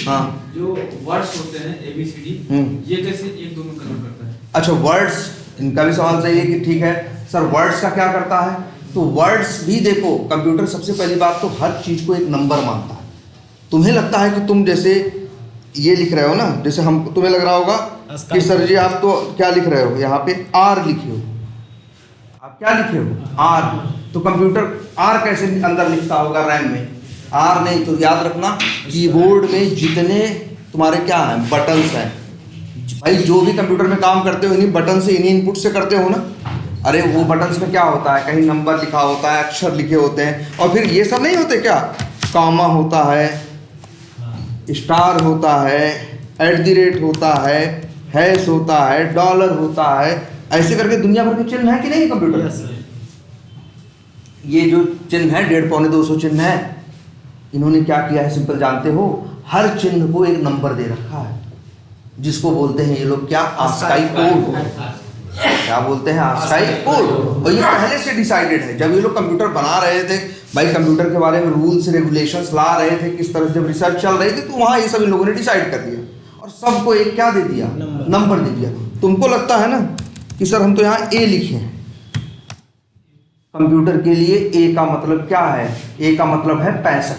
हाँ, जो वर्ड्स होते हैं ABCD, ये कैसे 1 2 में कन्वर्ट करता है? अच्छा, वर्ड्स, इनका भी सवाल सही है कि ठीक है सर वर्ड्स का क्या करता है। तो वर्ड्स भी देखो, कंप्यूटर सबसे पहली बात तो हर चीज को एक नंबर मानता है। तुम्हें लगता है कि तुम जैसे ये लिख रहे हो ना, जैसे हम, तुम्हें लग रहा होगा कि सर जी आप तो क्या लिख रहे हो, यहाँ पे R लिखे हो, आप क्या लिखे हो, R। तो कंप्यूटर R कैसे अंदर लिखता होगा रैम में, R नहीं। तो याद रखना, कीबोर्ड में जितने तुम्हारे क्या हैं, बटन्स हैं, भाई जो भी कंप्यूटर में काम करते हो इन्हीं बटन से, इन्हीं इनपुट से करते हो ना। अरे वो बटन्स में क्या होता है, कहीं नंबर लिखा होता है, अक्षर लिखे होते हैं, और फिर ये सब नहीं होते क्या, कॉमा होता है, स्टार होता है, @ होता है, हैश होता है, डॉलर होता है, ऐसे करके दुनिया भर के चिन्ह है कि नहीं कंप्यूटर। ये जो चिन्ह है 150 पौने 200 चिन्ह है, इन्होंने क्या किया है सिंपल जानते हो, हर चिन्ह को एक नंबर दे रखा है, जिसको बोलते हैं ये लोग क्या, आस्काई कोड। क्या बोलते हैं, आस्काई कोड। और ये पहले से डिसाइडेड है, जब ये लोग कंप्यूटर बना रहे थे भाई, कंप्यूटर के बारे में रूल्स रेगुलेशंस ला रहे थे, किस तरह से जब रिसर्च चल रही थी, तो वहाँ ये सब इन लोगों ने डिसाइड कर दिया और सबको एक क्या दे दिया, नंबर दे दिया। तुमको लगता है ना कि सर हम तो यहाँ A लिखे हैं, कंप्यूटर के लिए A का मतलब क्या है, A का मतलब है 65।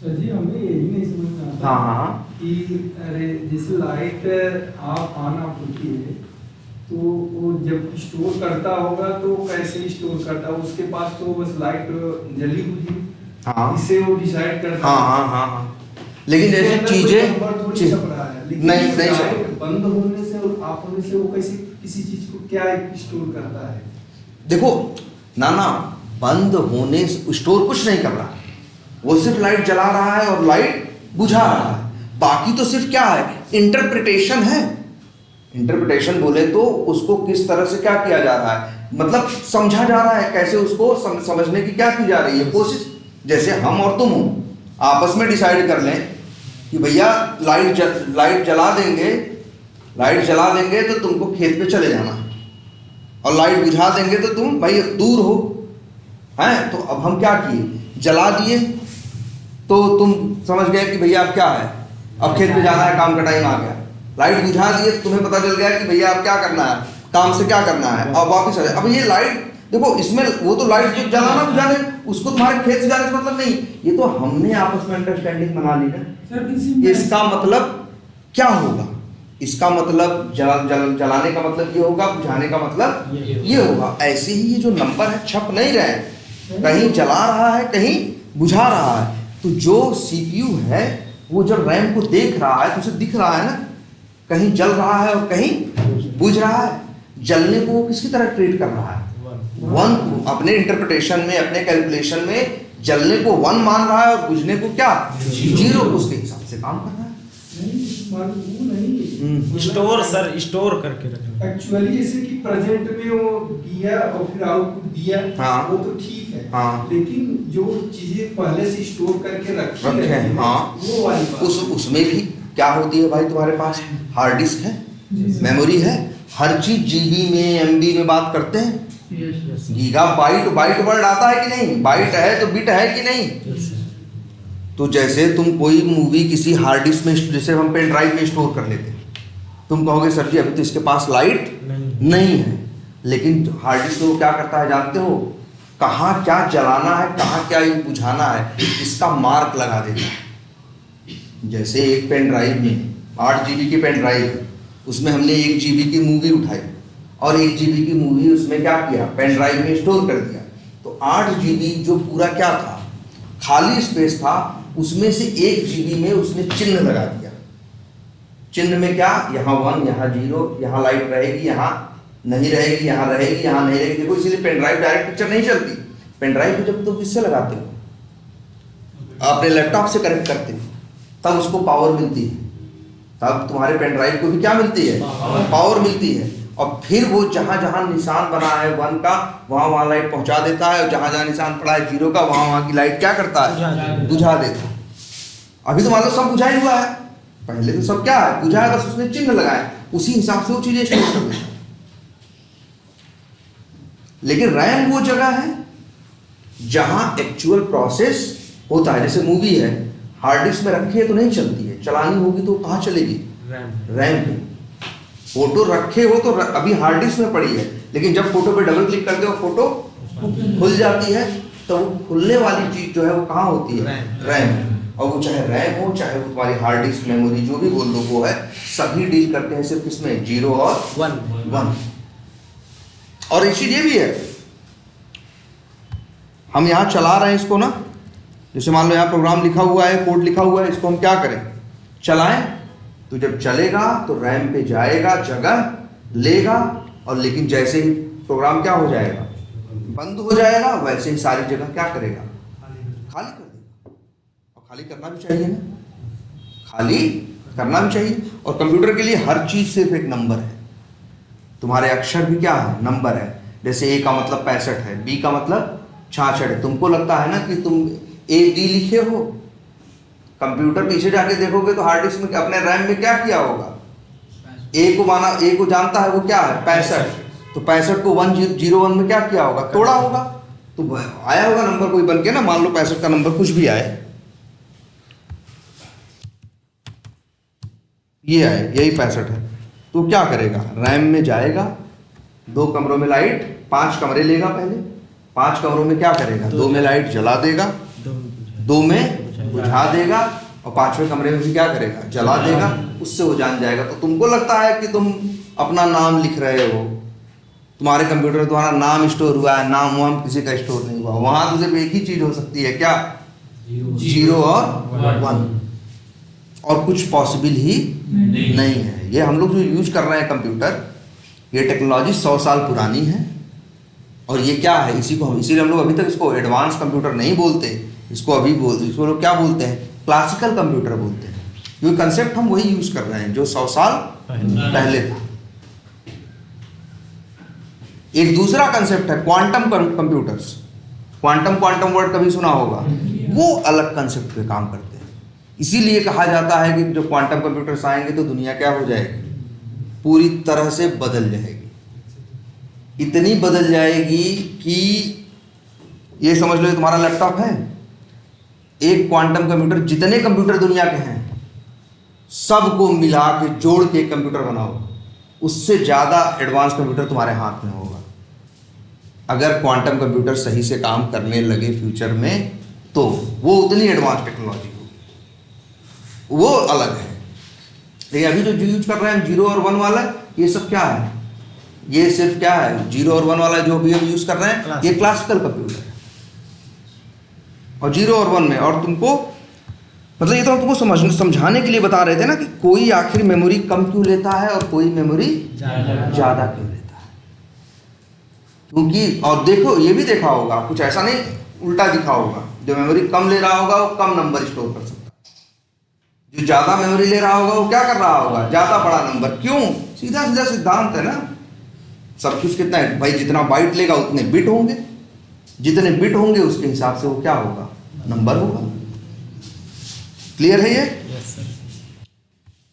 सर जी हमें यही नहीं समझ में आता। हाँ हाँ कि अरे जैसे लाइट आप ऑन ऑफ होती है, तो तो वो जब स्टोर करता होगा तो कैसे स्टोर करता है? उसके पास तो बस लाइट जली हुई, हाँ इससे वो डिसाइड करता हाँ है। हाँ हाँ हाँ। लेकिन जैसे चीजें नहीं नहीं बंद होने से और ऑफ होने से वो कैसे किसी चीज को क्या स्टोर करता है? देखो ना बंद होने से स्टोर कुछ नहीं कर रहा, वो सिर्फ लाइट जला रहा है और लाइट बुझा रहा है। बाकी तो सिर्फ क्या है, इंटरप्रिटेशन है। इंटरप्रिटेशन बोले तो उसको किस तरह से क्या किया जा रहा है, मतलब समझा जा रहा है, कैसे उसको समझने की क्या की जा रही है कोशिश। जैसे हम और तुम हो, आपस में डिसाइड कर लें कि भैया लाइट जला देंगे तो तुमको खेत पे चले जाना है, और लाइट बुझा देंगे तो तुम भाई दूर हो, हैं। तो अब हम क्या किए, जला दिए तो तुम समझ गए कि भैया अब क्या है, अब खेत पे जाना है, काम का टाइम आ गया। लाइट बुझा दिए तो तुम्हें पता चल गया कि भैया अब क्या करना है, काम से क्या करना है, अब वापस आ जाए। अब ये लाइट देखो, इसमें वो तो लाइट जो जलाना बुझाने उसको तुम्हारे खेत से जाने से मतलब नहीं, ये तो हमने आपस में अंडरस्टैंडिंग बना ली ना। इसका मतलब क्या होगा, इसका मतलब जलाने का मतलब ये होगा, बुझाने का मतलब ये होगा। ऐसे ही ये जो नंबर है छप नहीं रहे, कहीं जला रहा है कहीं बुझा रहा है। तो जो सीपीयू है वो जब रैम को देख रहा है तो उसे दिख रहा है ना, कहीं जल रहा है और कहीं बुझ रहा है। जलने को वो किसकी तरह ट्रीट कर रहा है, वन को। अपने इंटरप्रिटेशन में, अपने कैलकुलेशन में जलने को 1 मान रहा है और बुझने को क्या 0, उसके हिसाब से काम कर रहा है। स्टोर करके रखना। एक्चुअली जैसे कि प्रेजेंट में वो दिया और फिर आउटपुट दिया, हाँ, वो तो ठीक है, हाँ, लेकिन जो चीजें पहले से स्टोर करके रखी हैं, हाँ, वो वाली बात। उसमें भी क्या होती है भाई, तुम्हारे पास हार्ड डिस्क है, मेमोरी है, हर चीज जीबी में एमबी में बात करते हैं। गीगाबाइट बाइट वर्ड आता है कि नहीं, बाइट है तो बिट है कि नहीं। तो जैसे तुम कोई मूवी किसी हार्ड डिस्क में, जैसे हम पेन ड्राइव में स्टोर कर लेते हैं, तुम कहोगे सर जी अभी तो इसके पास लाइट नहीं है, लेकिन हार्ड डिस्क में वो क्या करता है जानते हो, कहाँ क्या जलाना है, कहाँ क्या बुझाना है, इसका मार्क लगा देता है। जैसे एक पेन ड्राइव में 8 GB की पेन ड्राइव है, उसमें हमने 1 GB की मूवी उठाई और 1 GB की मूवी उसमें क्या किया, पेन ड्राइव में स्टोर कर दिया। तो 8 GB जो पूरा क्या था, खाली स्पेस था, उसमें से 1 GB में उसने चिन्ह लगा दिया। चिन्ह में क्या, यहाँ 1, यहाँ 0, यहाँ लाइट रहेगी, यहाँ नहीं रहेगी, यहाँ रहेगी, यहाँ नहीं रहेगी। देखो इसीलिए पेन ड्राइव डायरेक्ट पिक्चर नहीं चलती। पेन ड्राइव को जब तुम किससे लगाते हो, अपने लैपटॉप से कनेक्ट करते हो, तब उसको पावर मिलती है, तब तुम्हारे पेन ड्राइव को भी क्या मिलती है, पावर मिलती है। और फिर वो जहां जहां निशान बना है 1 का, वहां वहां लाइट पहुंचा देता है, और जहां जहां निशान पड़ा है 0 का, वहां वहां की लाइट क्या करता है, बुझा देता है। अभी तो मान लो सब बुझा ही हुआ है, पहले तो सब क्या है, बुझा है, बस उसने चिन्ह लगाया, उसी हिसाब से वो चीजें स्टोर कर देता है। लेकिन रैम वो जगह है जहां एक्चुअल प्रोसेस होता है। जैसे मूवी है, हार्ड डिस्क में रखी है तो नहीं चलती है, चलानी होगी तो कहाँ चलेगी, रैम पे। फोटो रखे हो तो अभी हार्ड डिस्क में पड़ी है, लेकिन जब फोटो पे डबल क्लिक करते हो फोटो खुल जाती है, तो वो खुलने वाली चीज जो है वो कहाँ होती है, रैम। और वो चाहे रैम हो, चाहे वो तुम्हारी हार्ड डिस्क, मेमोरी, जो भी बोल दो वो है, सभी डील करते हैं सिर्फ किसमें, 0 और 1। और एक चीज ये भी है, हम यहाँ चला रहे हैं इसको ना, जैसे मान लो यहाँ प्रोग्राम लिखा हुआ है, कोड लिखा हुआ है, इसको हम क्या करें, चलाएं, तो जब चलेगा तो रैम पे जाएगा, जगह लेगा, और लेकिन जैसे ही प्रोग्राम क्या हो जाएगा, बंद हो जाएगा, वैसे ही सारी जगह क्या करेगा, खाली कर देगा। और खाली करना भी चाहिए ना, खाली करना भी चाहिए। और कंप्यूटर के लिए हर चीज सिर्फ एक नंबर है, तुम्हारे अक्षर भी क्या है, नंबर है। जैसे A का मतलब 65 है, B का मतलब 66 है। तुमको लगता है ना कि तुम AD लिखे हो, कंप्यूटर पीछे जाके देखोगे तो हार्ड डिस्क में अपने रैम में क्या किया होगा, A को जानता है वो क्या है 65, तो 65 को 101 में क्या किया होगा, तोड़ा होगा, तो आया होगा नंबर कोई बन के ना, मान लो 65 का नंबर कुछ भी आए, ये आए, यही 65 है, तो क्या करेगा, रैम में जाएगा, 2 कमरों में लाइट, 5 कमरे लेगा पहले, 5 कमरों में क्या करेगा, 2 में लाइट जला देगा, 2 में बुझा देगा, और 5वें कमरे में भी क्या करेगा, जला देगा, उससे वो जान जाएगा। तो तुमको लगता है कि तुम अपना नाम लिख रहे हो, तुम्हारे कंप्यूटर में तुम्हारा नाम स्टोर हुआ है, नाम वाम किसी का स्टोर नहीं हुआ, वहां तो सिर्फ एक ही चीज हो सकती है, क्या? 0 और 1, और कुछ पॉसिबल ही नहीं है। ये हम लोग जो यूज कर रहे हैं कंप्यूटर, ये टेक्नोलॉजी 100 साल पुरानी है, और ये क्या है, इसीलिए हम लोग अभी तक इसको एडवांस कंप्यूटर नहीं बोलते, इसको लोग क्या बोलते हैं? क्लासिकल कंप्यूटर बोलते हैं। क्योंकि कंसेप्ट हम वही यूज कर रहे हैं जो 100 साल पहले था। एक दूसरा कंसेप्ट है क्वांटम कंप्यूटर्स। क्वांटम वर्ड कभी सुना होगा? वो अलग कंसेप्ट पे काम करते हैं। इसीलिए कहा जाता है कि जो क्वांटम कंप्यूटर्स आएंगे तो दुनिया क्या हो जाएगी? पूरी तरह से बदल जाएगी। इतनी बदल जाएगी कि ये समझ लो तुम्हारा लैपटॉप है, एक क्वांटम कंप्यूटर जितने कंप्यूटर दुनिया के हैं सबको मिला के जोड़ के एक कंप्यूटर बनाओ, उससे ज़्यादा एडवांस कंप्यूटर तुम्हारे हाथ में होगा। अगर क्वांटम कंप्यूटर सही से काम करने लगे फ्यूचर में तो वो उतनी एडवांस टेक्नोलॉजी होगी, वो अलग है। लेकिन अभी जो यूज कर रहे हैं 0 और 1 वाला, ये सब क्या है? ये सिर्फ क्या है? 0 और 1 वाला जो भी हम यूज कर रहे हैं ये क्लासिकल कंप्यूटर है। और 0 और 1 में, और तुमको मतलब ये तो हम तुमको समझाने के लिए बता रहे थे ना कि कोई आखिर मेमोरी कम क्यों लेता है और कोई मेमोरी ज़्यादा क्यों लेता है। क्योंकि और देखो, ये भी देखा होगा, कुछ ऐसा नहीं उल्टा दिखा होगा, जो मेमोरी कम ले रहा होगा वो कम नंबर स्टोर कर सकता है, जो ज़्यादा मेमोरी ले रहा होगा वो क्या कर रहा होगा? ज़्यादा बड़ा नंबर। क्यों? सीधा सीधा सिद्धांत है ना। सब कुछ कितना है भाई? जितना बाइट लेगा उतने बिट होंगे, जितने बिट होंगे उसके हिसाब से वो क्या होगा? नंबर होगा। क्लियर है ये? Yes sir.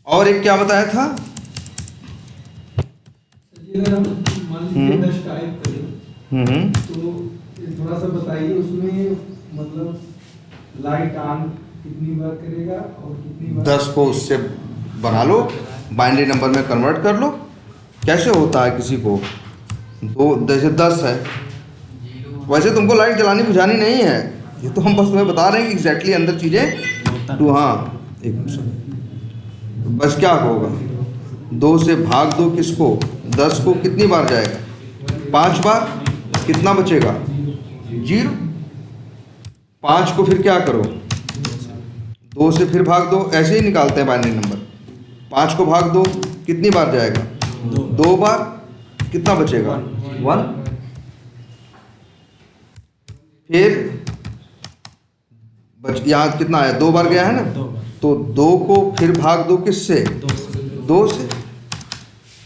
और एक क्या बताया था? अगर हम मान लीजिए 10 टाइप करें तो थोड़ा सा बताइए, उसमें मतलब लाइट ऑन कितनी बार करेगा और कितनी बार? 10 को उससे बना लो, बाइनरी नंबर में कन्वर्ट कर लो। कैसे होता है? किसी को दो, जैसे 10 है, वैसे तुमको लाइट जलानी बुझानी नहीं है, ये तो हम बस तुम्हें बता रहे हैं कि एग्जैक्टली अंदर चीज़ें तो हाँ। एक बस क्या होगा? 2 से भाग दो किसको? 10 को कितनी बार जाएगा? 5 बार। कितना बचेगा? 0। 5 को फिर क्या करो? 2 से फिर भाग दो, ऐसे ही निकालते हैं बाइनरी नंबर। 5 को भाग दो, कितनी बार जाएगा? 2 बार। कितना बचेगा? 1। फिर यहाँ कितना है? 2 बार गया है ना, तो 2 को फिर भाग दो किससे? 2 से।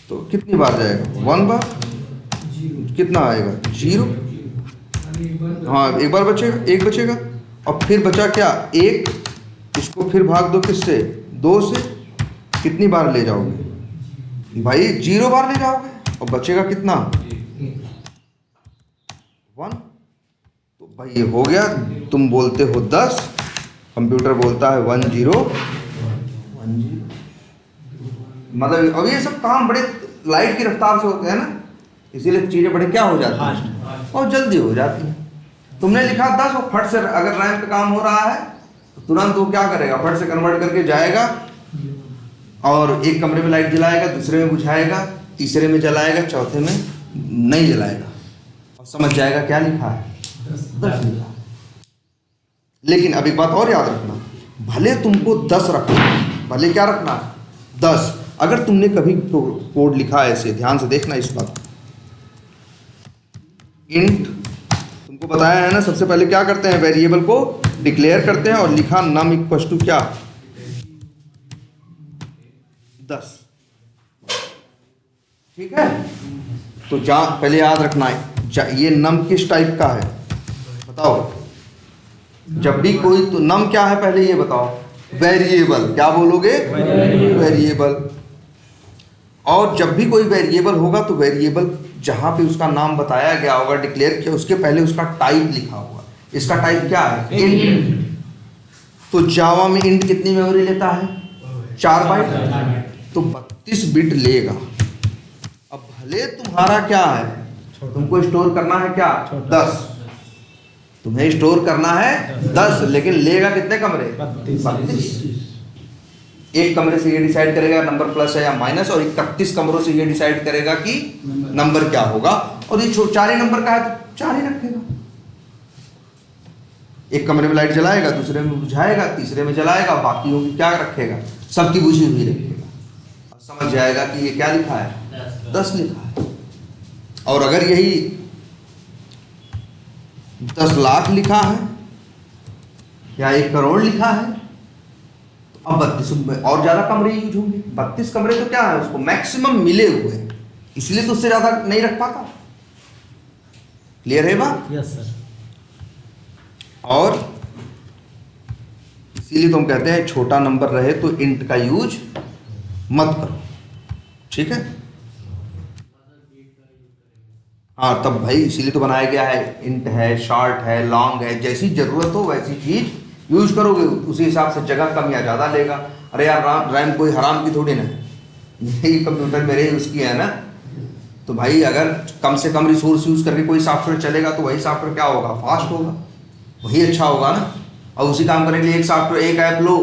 तो कितनी बार जाएगा? 1 बार। कितना आएगा? 0। हाँ, एक बार बचेगा, 1 बचेगा। और फिर बचा क्या? 1। इसको फिर भाग दो किससे? 2 से। कितनी बार ले जाओगे भाई? 0 बार ले जाओगे। और बचेगा कितना? 1। तो भाई ये हो गया। तुम बोलते हो 10, कंप्यूटर बोलता है 1 0 1 0। मतलब अब ये सब काम बड़े लाइट की रफ्तार से होते हैं ना, इसीलिए चीज़ें बड़े क्या हो जाती हैं और जल्दी हो जाती हैं। तुमने लिखा 10 और फट से अगर रैम पे काम हो रहा है तो तुरंत वो क्या करेगा? फट से कन्वर्ट करके जाएगा और एक कमरे में लाइट जलाएगा, दूसरे में बुझाएगा, तीसरे में जलाएगा, चौथे में नहीं जलाएगा, और समझ जाएगा क्या लिखा है? 10 लिखा। लेकिन अब एक बात और याद रखना, भले तुमको 10 रखना, भले क्या रखना? 10। अगर तुमने कभी कोड लिखा है ऐसे, ध्यान से देखना इस बात, इंट तुमको बताया है ना, सबसे पहले क्या करते हैं? वेरिएबल को डिक्लेयर करते हैं और लिखा नम इक्वल टू क्या? 10। ठीक है? तो पहले याद रखना है ये नम किस टाइप का है बताओ। जब भी कोई, तो नम क्या है पहले ये बताओ? वेरिएबल। क्या बोलोगे? वेरिएबल। और जब भी कोई वेरिएबल होगा तो वेरिएबल जहां पे उसका नाम बताया गया होगा, डिक्लेयर किया, उसके पहले उसका टाइप लिखा होगा। इसका टाइप क्या है? इंट। तो जावा में इंट कितनी मेमोरी लेता है? 4 बाइट, तो 32 बिट लेगा। अब भले तुम्हारा क्या है, तुमको स्टोर करना है क्या? 10। तुम्हें स्टोर करना है 10, लेकिन लेगा कितने कमरे? 32। एक कमरे से ये डिसाइड करेगा नंबर प्लस है या माइनस, और 31 कमरों से ये डिसाइड करेगा कि नंबर क्या होगा। और ये 4 ही नंबर का है तो 4 ही रखेगा। एक कमरे में लाइट जलाएगा, दूसरे में बुझाएगा, तीसरे में जलाएगा, बाकी होगी क्या रखेगा, सबकी बुझी हुई रखेगा। समझ जाएगा कि ये क्या लिखा है, 10 लिखा है। और अगर यही 10 लाख लिखा है या 1 करोड़ लिखा है तो अब 32 और ज्यादा कमरे यूज होंगे। 32 कमरे तो क्या है, उसको मैक्सिमम मिले हुए हैं, इसलिए तो उससे ज्यादा नहीं रख पाता। क्लियर है बात? Yes sir. और इसीलिए तो हम कहते हैं छोटा नंबर रहे तो इंट का यूज मत करो, ठीक है। हाँ तब भाई इसीलिए तो बनाया गया है, इंट है, शॉर्ट है, लॉन्ग है, जैसी जरूरत हो वैसी चीज यूज करोगे, उसी हिसाब से जगह कम या ज्यादा लेगा। अरे यार रैम कोई हराम की थोड़ी ना है, यही कंप्यूटर मेरे ही उसकी है ना। तो भाई अगर कम से कम रिसोर्स यूज करके कोई सॉफ्टवेयर चलेगा तो वही सॉफ्टवेयर क्या होगा, फास्ट होगा, वही अच्छा होगा ना। और उसी काम करने के लिए एक सॉफ्टवेयर, एक ऐप लो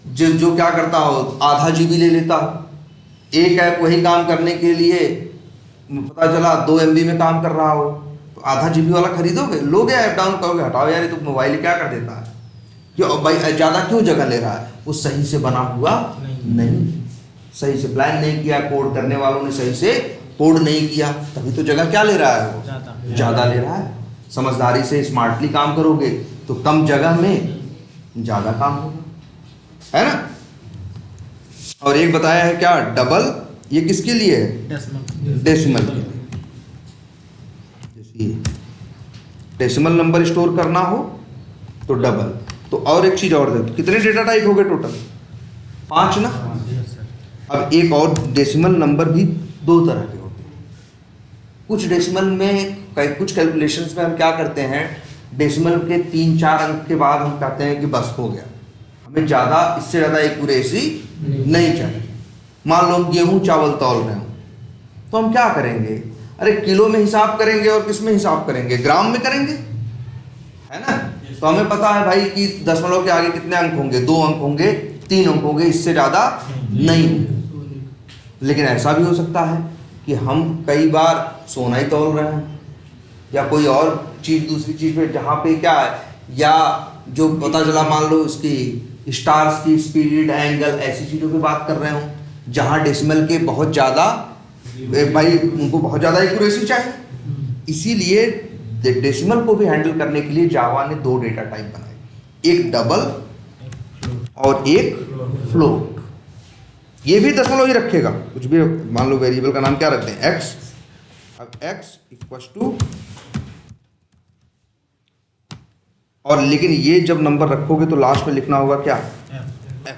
जो क्या करता हो, आधा GB ले लेता हो। एक ऐप वही काम करने के लिए पता चला 2 MB में काम कर रहा हो, तो आधा GB वाला खरीदोगे, लोगे, ऐप डाउन करोगे, हटाओ यार ये तो मोबाइल क्या कर देता है, क्यों भाई ज़्यादा क्यों जगह ले रहा है, वो सही से बना हुआ नहीं, सही से प्लान नहीं किया, कोड करने वालों ने सही से कोड नहीं किया, तभी तो जगह क्या ले रहा है, वो ज़्यादा ले रहा है। समझदारी से स्मार्टली काम करोगे तो कम जगह में ज़्यादा काम होगा, है ना। और एक बताया है क्या, डबल, ये किसके लिए है, डेसिमल के लिए। जैसे डेसिमल नंबर स्टोर करना हो तो डबल। तो और एक चीज और दे, कितने डेटा टाइप हो गए टोटल, 5 ना। अब एक और डेसिमल नंबर भी 2 तरह के होते हैं। कुछ डेसिमल में कुछ कैलकुलेशंस में हम क्या करते हैं, डेसिमल के 3-4 अंक के बाद हम कहते हैं कि बस हो गया, हमें ज़्यादा, इससे ज़्यादा एक्यूरेसी नहीं चाहिए। मान लो हम गेहूँ चावल तौल रहे हो तो हम क्या करेंगे, अरे किलो में हिसाब करेंगे और किस में हिसाब करेंगे, ग्राम में करेंगे, है ना। तो हमें पता है भाई कि दशमलव के आगे कितने अंक होंगे, 2 अंक होंगे, 3 अंक होंगे, इससे ज़्यादा नहीं होंगे। लेकिन ऐसा भी हो सकता है कि हम कई बार सोना ही तौल रहे हैं या कोई और चीज़, दूसरी चीज़ पे जहाँ पे क्या है, या जो पता चला मान लो इसकी स्टार्स की स्पीड, एंगल, ऐसी चीज़ों पे बात कर रहे हो जहाँ डेसिमल के बहुत ज़्यादा, भाई उनको बहुत ज़्यादा एक्यूरेसी चाहिए। इसीलिए डेसिमल को भी हैंडल करने के लिए जावा ने 2 डेटा टाइप बनाए, एक डबल और एक फ्लोट। ये भी दशमलव ही रखेगा, कुछ भी मान लो वेरिएबल का नाम क्या रखते हैं, एक्स। अब एक्स इक्वल्स टू, और लेकिन ये जब नंबर रखोगे तो लास्ट में लिखना होगा क्या, एफ।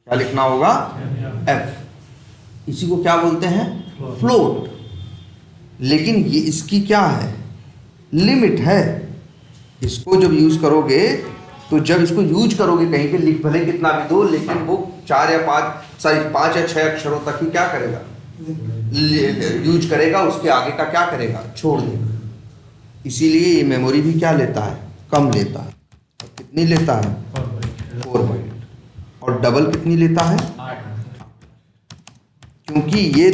क्या लिखना होगा, एफ। इसी को क्या बोलते हैं, फ्लोट। लेकिन ये इसकी क्या है, लिमिट है। इसको जब यूज करोगे तो जब इसको यूज करोगे कहीं पे, लिख भले कितना भी दो, लेकिन वो 4 या 5 या 6 अक्षरों तक ही क्या करेगा, यूज करेगा, उसके आगे का क्या करेगा, छोड़ देगा। इसीलिए ये मेमोरी भी क्या लेता है, कम लेता है। और कितनी लेता है, 4 बाइट। और डबल कितनी लेता है, 8। क्योंकि ये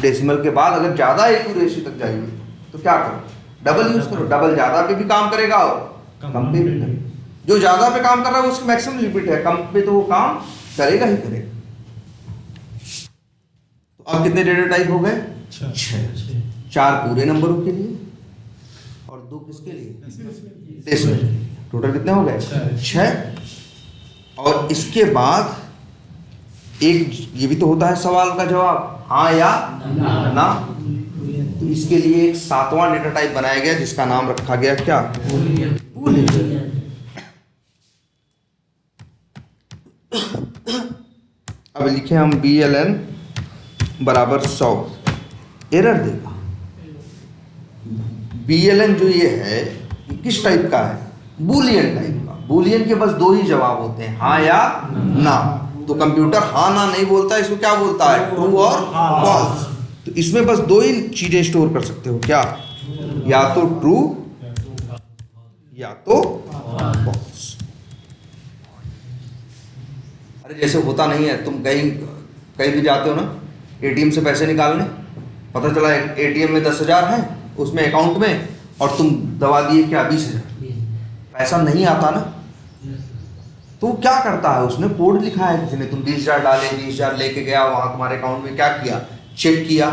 डेसिमल के बाद अगर ज़्यादा एक्यूरेसी तक जाइए तो क्या करो, डबल यूज करो। डबल ज़्यादा पे भी काम करेगा और कम पे भी करेगा। जो ज़्यादा पे काम कर रहा है उसकी मैक्सिमम लिमिट है, कम पे तो वो काम करेगा ही करेगा। तो अब कितने डेटा टाइप हो गए, 6। 4 पूरे नंबरों के लिए और 2 किसके लिए, डेसिमल। टोटल कितने हो गए, 6। और इसके बाद एक ये भी तो होता है सवाल का जवाब, हाँ या ना। तो इसके लिए एक 7वां डेटा टाइप बनाया गया जिसका नाम रखा गया क्या, बूलियन। अब लिखे हम BLN बराबर 100, एरर देगा। BLN जो ये है किस टाइप का है, बूलियन टाइप का। बूलियन के बस 2 ही जवाब होते हैं, हाँ या ना। तो कंप्यूटर हाँ ना नहीं बोलता, इसको क्या बोलता है, ट्रू और फॉल्स। तो इसमें बस 2 ही चीजें स्टोर कर सकते हो, क्या, या तो ट्रू या तो फॉल्स। अरे जैसे होता नहीं है, तुम कहीं कहीं भी जाते हो ना एटीएम से पैसे निकालने, पता चला एटीएम में 10,000 है उसमें अकाउंट में, और तुम दबा दिए क्या 20,000, पैसा नहीं आता ना। तो वो क्या करता है, उसने कोड लिखा है किसी ने, तुम 20,000 डाले, 20,000 लेके गया वहाँ तुम्हारे अकाउंट में, क्या किया, चेक किया,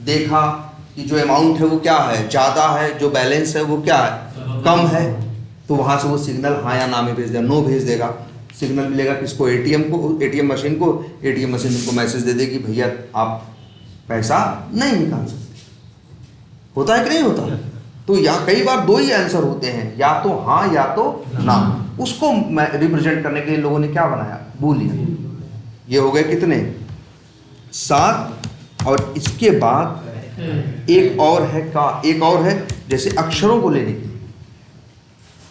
देखा कि जो अमाउंट है वो क्या है, ज़्यादा है, जो बैलेंस है वो क्या है, कम है, तो वहाँ से वो सिग्नल हाँ या ना में भेज देगा, नो भेज देगा। सिग्नल मिलेगा किसको, एटीएम को, एटीएम मशीन को, एटीएम मशीन उनको मैसेज दे देगी भैया आप पैसा नहीं निकाल सकते। होता है कि नहीं होता? तो यहाँ कई बार दो ही आंसर होते हैं, या तो हाँ या तो ना। उसको रिप्रेजेंट करने के लिए लोगों ने क्या बनाया, बूलियन। ये हो गए कितने, 7। और इसके बाद एक और है, का एक और है, जैसे अक्षरों को लेने के लिए।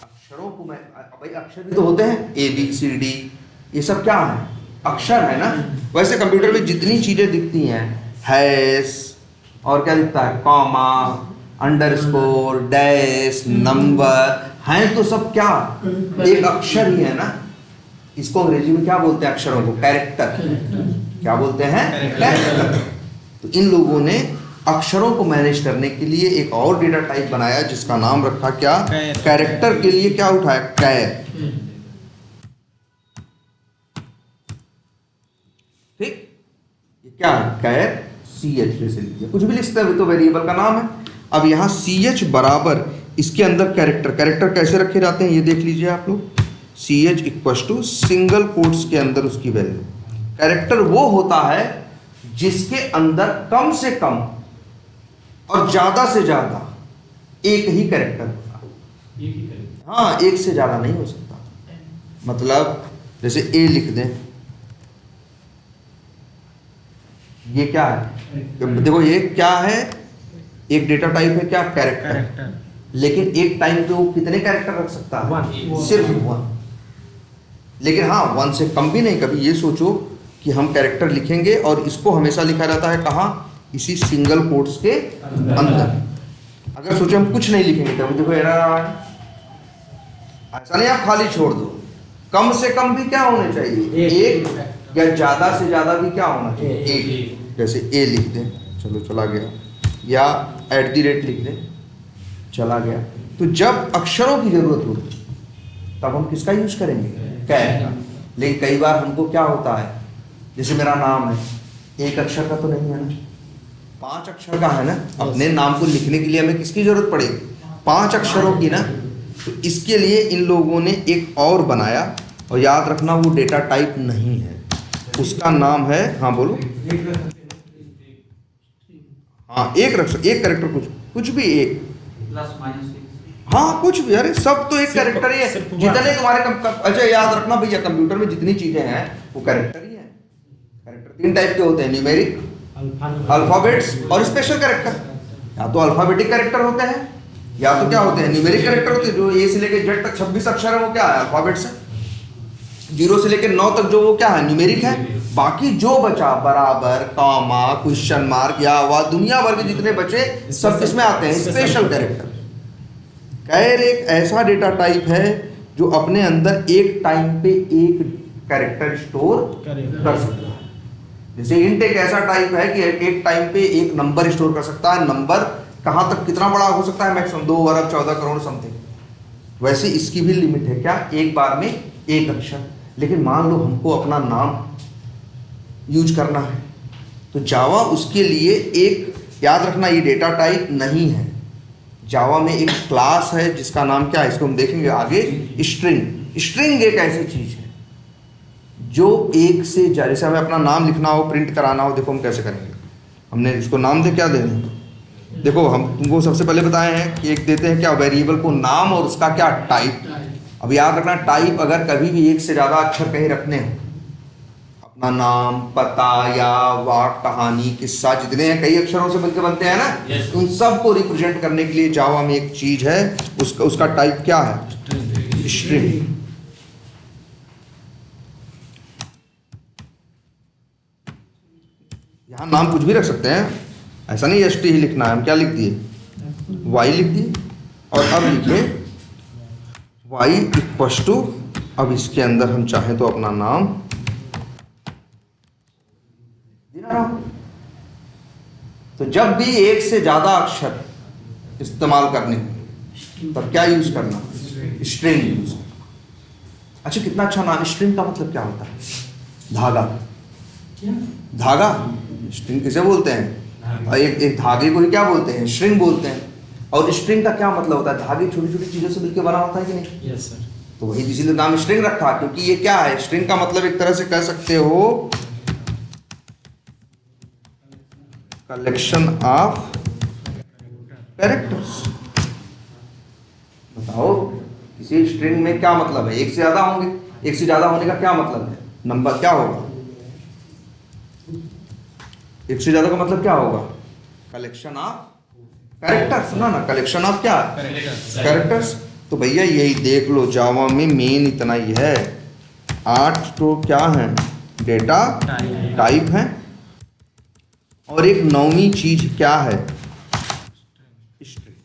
अक्षरों को मैं भाई अक्षर भी तो होते हैं, ABCD, ये सब क्या है, अक्षर है ना। वैसे कंप्यूटर में जितनी चीजें दिखती हैं, हैश और क्या दिखता है, कॉमा, अंडरस्कोर, डैश, नंबर, हैं तो सब क्या, एक अक्षर ही है ना। इसको अंग्रेजी में क्या बोलते हैं, अक्षरों को, कैरेक्टर। क्या बोलते हैं, कैरेक्टर। तो इन लोगों ने अक्षरों को मैनेज करने के लिए एक और डेटा टाइप बनाया जिसका नाम रखा क्या, कैरेक्टर के लिए क्या उठाया, कैर। ठीक, ये क्या है, कैर, CH जैसे लिख दिया, कुछ भी लिख सकते हैं, तो वेरिएबल का नाम है। अब यहाँ CH बराबर इसके अंदर कैरेक्टर, कैरेक्टर कैसे रखे जाते हैं ये देख लीजिए आप लोग। CH equal to single quotes के अंदर उसकी वैल्यू। कैरेक्टर वो होता है जिसके अंदर कम से कम और ज्यादा से ज्यादा एक ही कैरेक्टर होगा। हाँ, एक से ज्यादा नहीं हो सकता। मतलब जैसे A लिख दें, ये क्या है, देखो ये क्या है, एक डेटा टाइप है क्या, कैरेक्टर। लेकिन एक टाइम पे वो कितने कैरेक्टर रख सकता है, सिर्फ 1। लेकिन हाँ 1 से कम भी नहीं। कभी ये सोचो कि हम कैरेक्टर लिखेंगे और इसको हमेशा लिखा जाता है कहाँ, इसी सिंगल कोट्स के अंदर। अगर सोचे हम कुछ नहीं लिखेंगे तो देखो एरर आ रहा है। ऐसा नहीं आप खाली छोड़ दो, कम से कम भी क्या होने चाहिए, एक, या ज्यादा से ज्यादा भी क्या होना चाहिए, एक। जैसे A लिख दें, चलो चला गया, या @ लिख दें, चला गया। तो जब अक्षरों की जरूरत होती तब हम किसका यूज करेंगे, कैर का। लेकिन कई बार हमको क्या होता है, जैसे मेरा नाम है, एक अक्षर का तो नहीं है ना, 5 अक्षर का है ना। अपने नाम को लिखने के लिए हमें किसकी जरूरत पड़ेगी, 5 अक्षरों की ना। तो इसके लिए इन लोगों ने एक और बनाया, और याद रखना वो डेटा टाइप नहीं है, उसका नाम है, हाँ बोलो, हाँ एक रख सकते, एक कैरेक्टर, कुछ भी एक, हाँ कुछ भी, अरे सब तो एक कैरेक्टर ही है। जितने तुम्हारे अच्छा याद रखना भैया, कंप्यूटर में जितनी चीजें हैं वो कैरेक्टर ही है। कैरेक्टर 3 टाइप के होते हैं, न्यूमेरिक, अल्फाबेट्स और स्पेशल कैरेक्टर। या तो अल्फाबेटिक कैरेक्टर होते हैं, या तो क्या होते हैं, न्यूमेरिक कैरेक्टर होते हैं। जो A से लेकर Z तक 26 अक्षर है वो क्या है, अल्फाबेट्स है। 0 से लेकर 9 तक जो वो क्या है, न्यूमेरिक है। बाकी जो बचा, बराबर, कॉमा, क्वेश्चन मार्क, या वह दुनिया भर के जितने बचे सब किसमें आते हैं, स्पेशल कैरेक्टर। कैर एक ऐसा डेटा टाइप है जो अपने अंदर एक टाइम पे एक कैरेक्टर स्टोर कर सकता है। जैसे इंट एक ऐसा टाइप है कि एक टाइम पे एक नंबर स्टोर कर सकता है। नंबर कहाँ तक, कितना बड़ा हो सकता है, मैक्सिमम 2 अरब 14 करोड़ समथिंग। वैसे इसकी भी लिमिट है क्या, एक बार में एक अक्षर। लेकिन मान लो हमको अपना नाम यूज करना है, तो जावा उसके लिए एक, याद रखना ये डेटा टाइप नहीं है। जावा में एक क्लास है जिसका नाम क्या है, इसको हम देखेंगे आगे, स्ट्रिंग। स्ट्रिंग एक ऐसी चीज है जो एक से ज्यादा, जैसे हमें अपना नाम लिखना हो, प्रिंट कराना हो, देखो हम कैसे करेंगे। हमने इसको नाम दे, क्या देने, देखो हम तुमको सबसे पहले बताए हैं कि एक देते हैं क्या, वेरिएबल को नाम और उसका क्या, टाइप। अब याद रखना, टाइप अगर कभी भी एक से ज्यादा अक्षर कहीं रखने हो, अपना नाम, पता या वाक्य, कहानी, किस्सा, जितने हैं कई अक्षरों से बनके बनते हैं ना, उन सब को रिप्रेजेंट करने के लिए जावा में एक चीज है, उसका टाइप क्या है, स्ट्रिंग। यहाँ नाम कुछ भी रख सकते हैं, ऐसा नहीं ST ही लिखना है। हम क्या लिख दिए, Y लिख दिए, और अब लिखे Y इक्वल टू, अब इसके अंदर हम चाहें तो अपना नाम ना रहो। तो जब भी एक से ज्यादा अक्षर इस्तेमाल करने होंगे तब क्या यूज करना, स्ट्रिंग यूज करना। अच्छा कितना अच्छा नाम, स्ट्रिंग का मतलब क्या होता है, धागा। धागा स्ट्रिंग किसे बोलते हैं, और एक धागे को ही क्या बोलते हैं, स्ट्रिंग बोलते हैं। और स्ट्रिंग का क्या मतलब होता है, धागे छोटी छोटी चीजों से मिलकर बना होता है कि नहीं। Yes sir. तो वही इसीलिए नाम स्ट्रिंग रखा, क्योंकि ये क्या है, स्ट्रिंग का मतलब एक तरह से कह सकते हो कलेक्शन ऑफ कैरेक्टर्स। बताओ किसी स्ट्रिंग में क्या मतलब है, एक से ज्यादा होंगे, एक से ज्यादा होने का क्या मतलब है, नंबर क्या होगा, एक से ज्यादा का मतलब क्या होगा, कलेक्शन ऑफ कैरेक्टर्स। सुना ना, कलेक्शन ऑफ क्या, कैरेक्टर्स। तो भैया यही देख लो, जावा में मेन इतना ही है, 8 तो क्या है, डेटा टाइप है, और एक 9वीं चीज क्या है, स्ट्रिंग।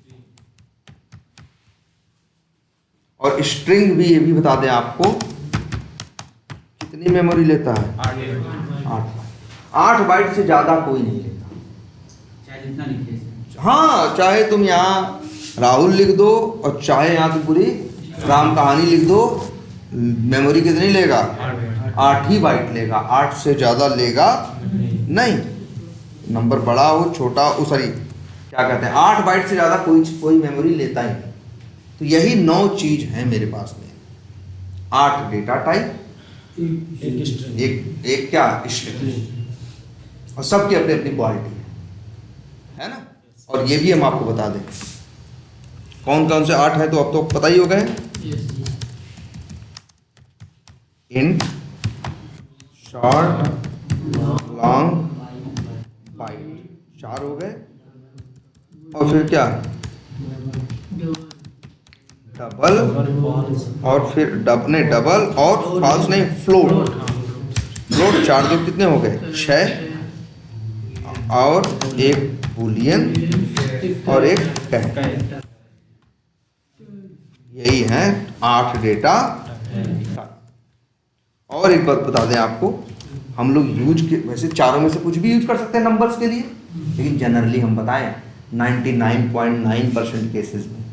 और स्ट्रिंग भी, ये भी बता दें आपको, कितनी मेमोरी लेता है, 8 बाइट से ज्यादा कोई नहीं लेता, चाहे जितना लिखे। हाँ चाहे तुम यहाँ राहुल लिख दो और चाहे यहाँ तुम पूरी राम कहानी लिख दो, मेमोरी कितनी लेगा, 8 ही बाइट लेगा, 8 से ज्यादा लेगा नहीं। नंबर बड़ा हो छोटा हो, सॉरी क्या कहते हैं, 8 बाइट से ज्यादा कोई मेमोरी लेता ही नहीं। तो यही 9 चीज है मेरे पास में, 8 डेटा टाइप, एक स्ट्रिंग, एक क्या स्ट्रिंग, और सबकी अपनी अपनी क्वालिटी है ना। और ये भी हम आपको बता दें कौन कौन से 8 है, तो अब तो पता ही हो गए, इंट, शॉर्ट, लॉन्ग, बाइट, 4 हो गए। और फिर क्या, डबल, और फिर डबल और फॉल्स नहीं, फ्लोट। फ्लोट 4 2 कितने हो गए, 6, और एक बूलियन और एक कैरेक्टर। यही है 8 डेटा। और एक बात बता दें आपको, हम लोग यूज के वैसे चारों में से कुछ भी यूज कर सकते हैं नंबर्स के लिए, लेकिन जनरली हम बताएं 99.9% केसेस में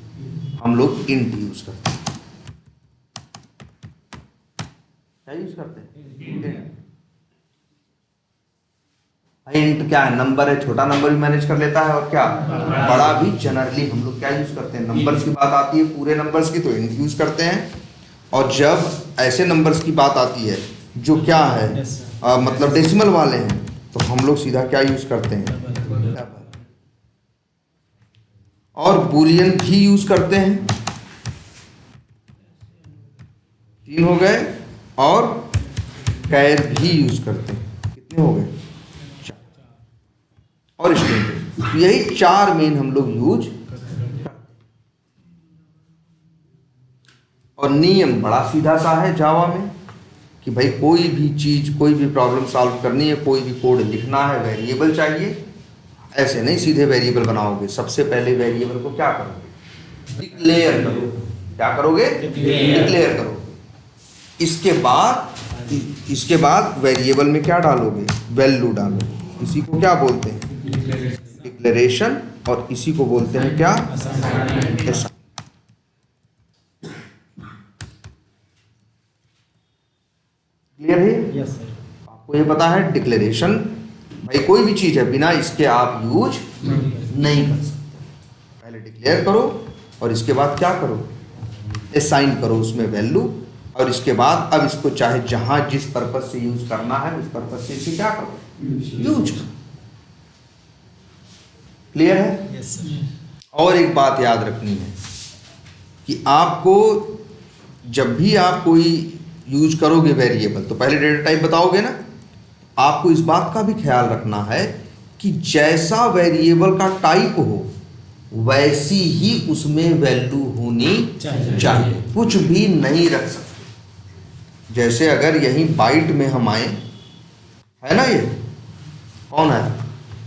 हम लोग इंट यूज करते हैं। क्या यूज करते हैं, इंट क्या है, नंबर है, छोटा नंबर भी मैनेज कर लेता है, और क्या बड़ा भी। जनरली हम लोग क्या यूज करते हैं, नंबर्स की बात आती है पूरे नंबर्स की तो इंट यूज करते हैं, और जब ऐसे नंबर्स की बात आती है जो क्या है मतलब डेसिमल वाले हैं, तो हम लोग सीधा क्या यूज करते हैं, डबल। और बूलियन भी यूज करते हैं, 3 हो गए, और कैर भी यूज करते हैं, कितने हो गए, 4। और स्ट्रिंग, यही 4 मेन हम लोग यूज करते हैं। और नियम बड़ा सीधा सा है जावा में कि भाई कोई भी चीज, कोई भी प्रॉब्लम सॉल्व करनी है, कोई भी कोड लिखना है, वेरिएबल चाहिए। ऐसे नहीं सीधे वेरिएबल बनाओगे, सबसे पहले वेरिएबल को क्या करोगे, डिक्लेयर करोगे। क्या करोगे, डिक्लेयर करोगे। इसके बाद वेरिएबल में क्या डालोगे, वैल्यू डालोगे। इसी को क्या बोलते हैं, डिक्लेरेशन, और इसी को बोलते हैं क्या, असाइन। क्लियर है, यस सर। आपको ये पता है डिक्लेरेशन, भाई कोई भी चीज है बिना इसके आप यूज नहीं कर सकते। पहले डिक्लेयर करो और इसके बाद क्या करो, असाइन करो उसमें वैल्यू, और इसके बाद अब इसको चाहे जहां जिस पर्पज से यूज करना है उस पर्पज से इसे क्या करो, यूज करो। क्लियर है, यस सर। और एक बात याद रखनी है कि आपको जब भी आप कोई यूज करोगे वेरिएबल, तो पहले डेटा टाइप बताओगे ना, आपको इस बात का भी ख्याल रखना है कि जैसा वेरिएबल का टाइप हो वैसी ही उसमें वैल्यू होनी चाहिए, कुछ भी नहीं रख सकते। जैसे अगर यही बाइट में हम आए, है ना, ये कौन है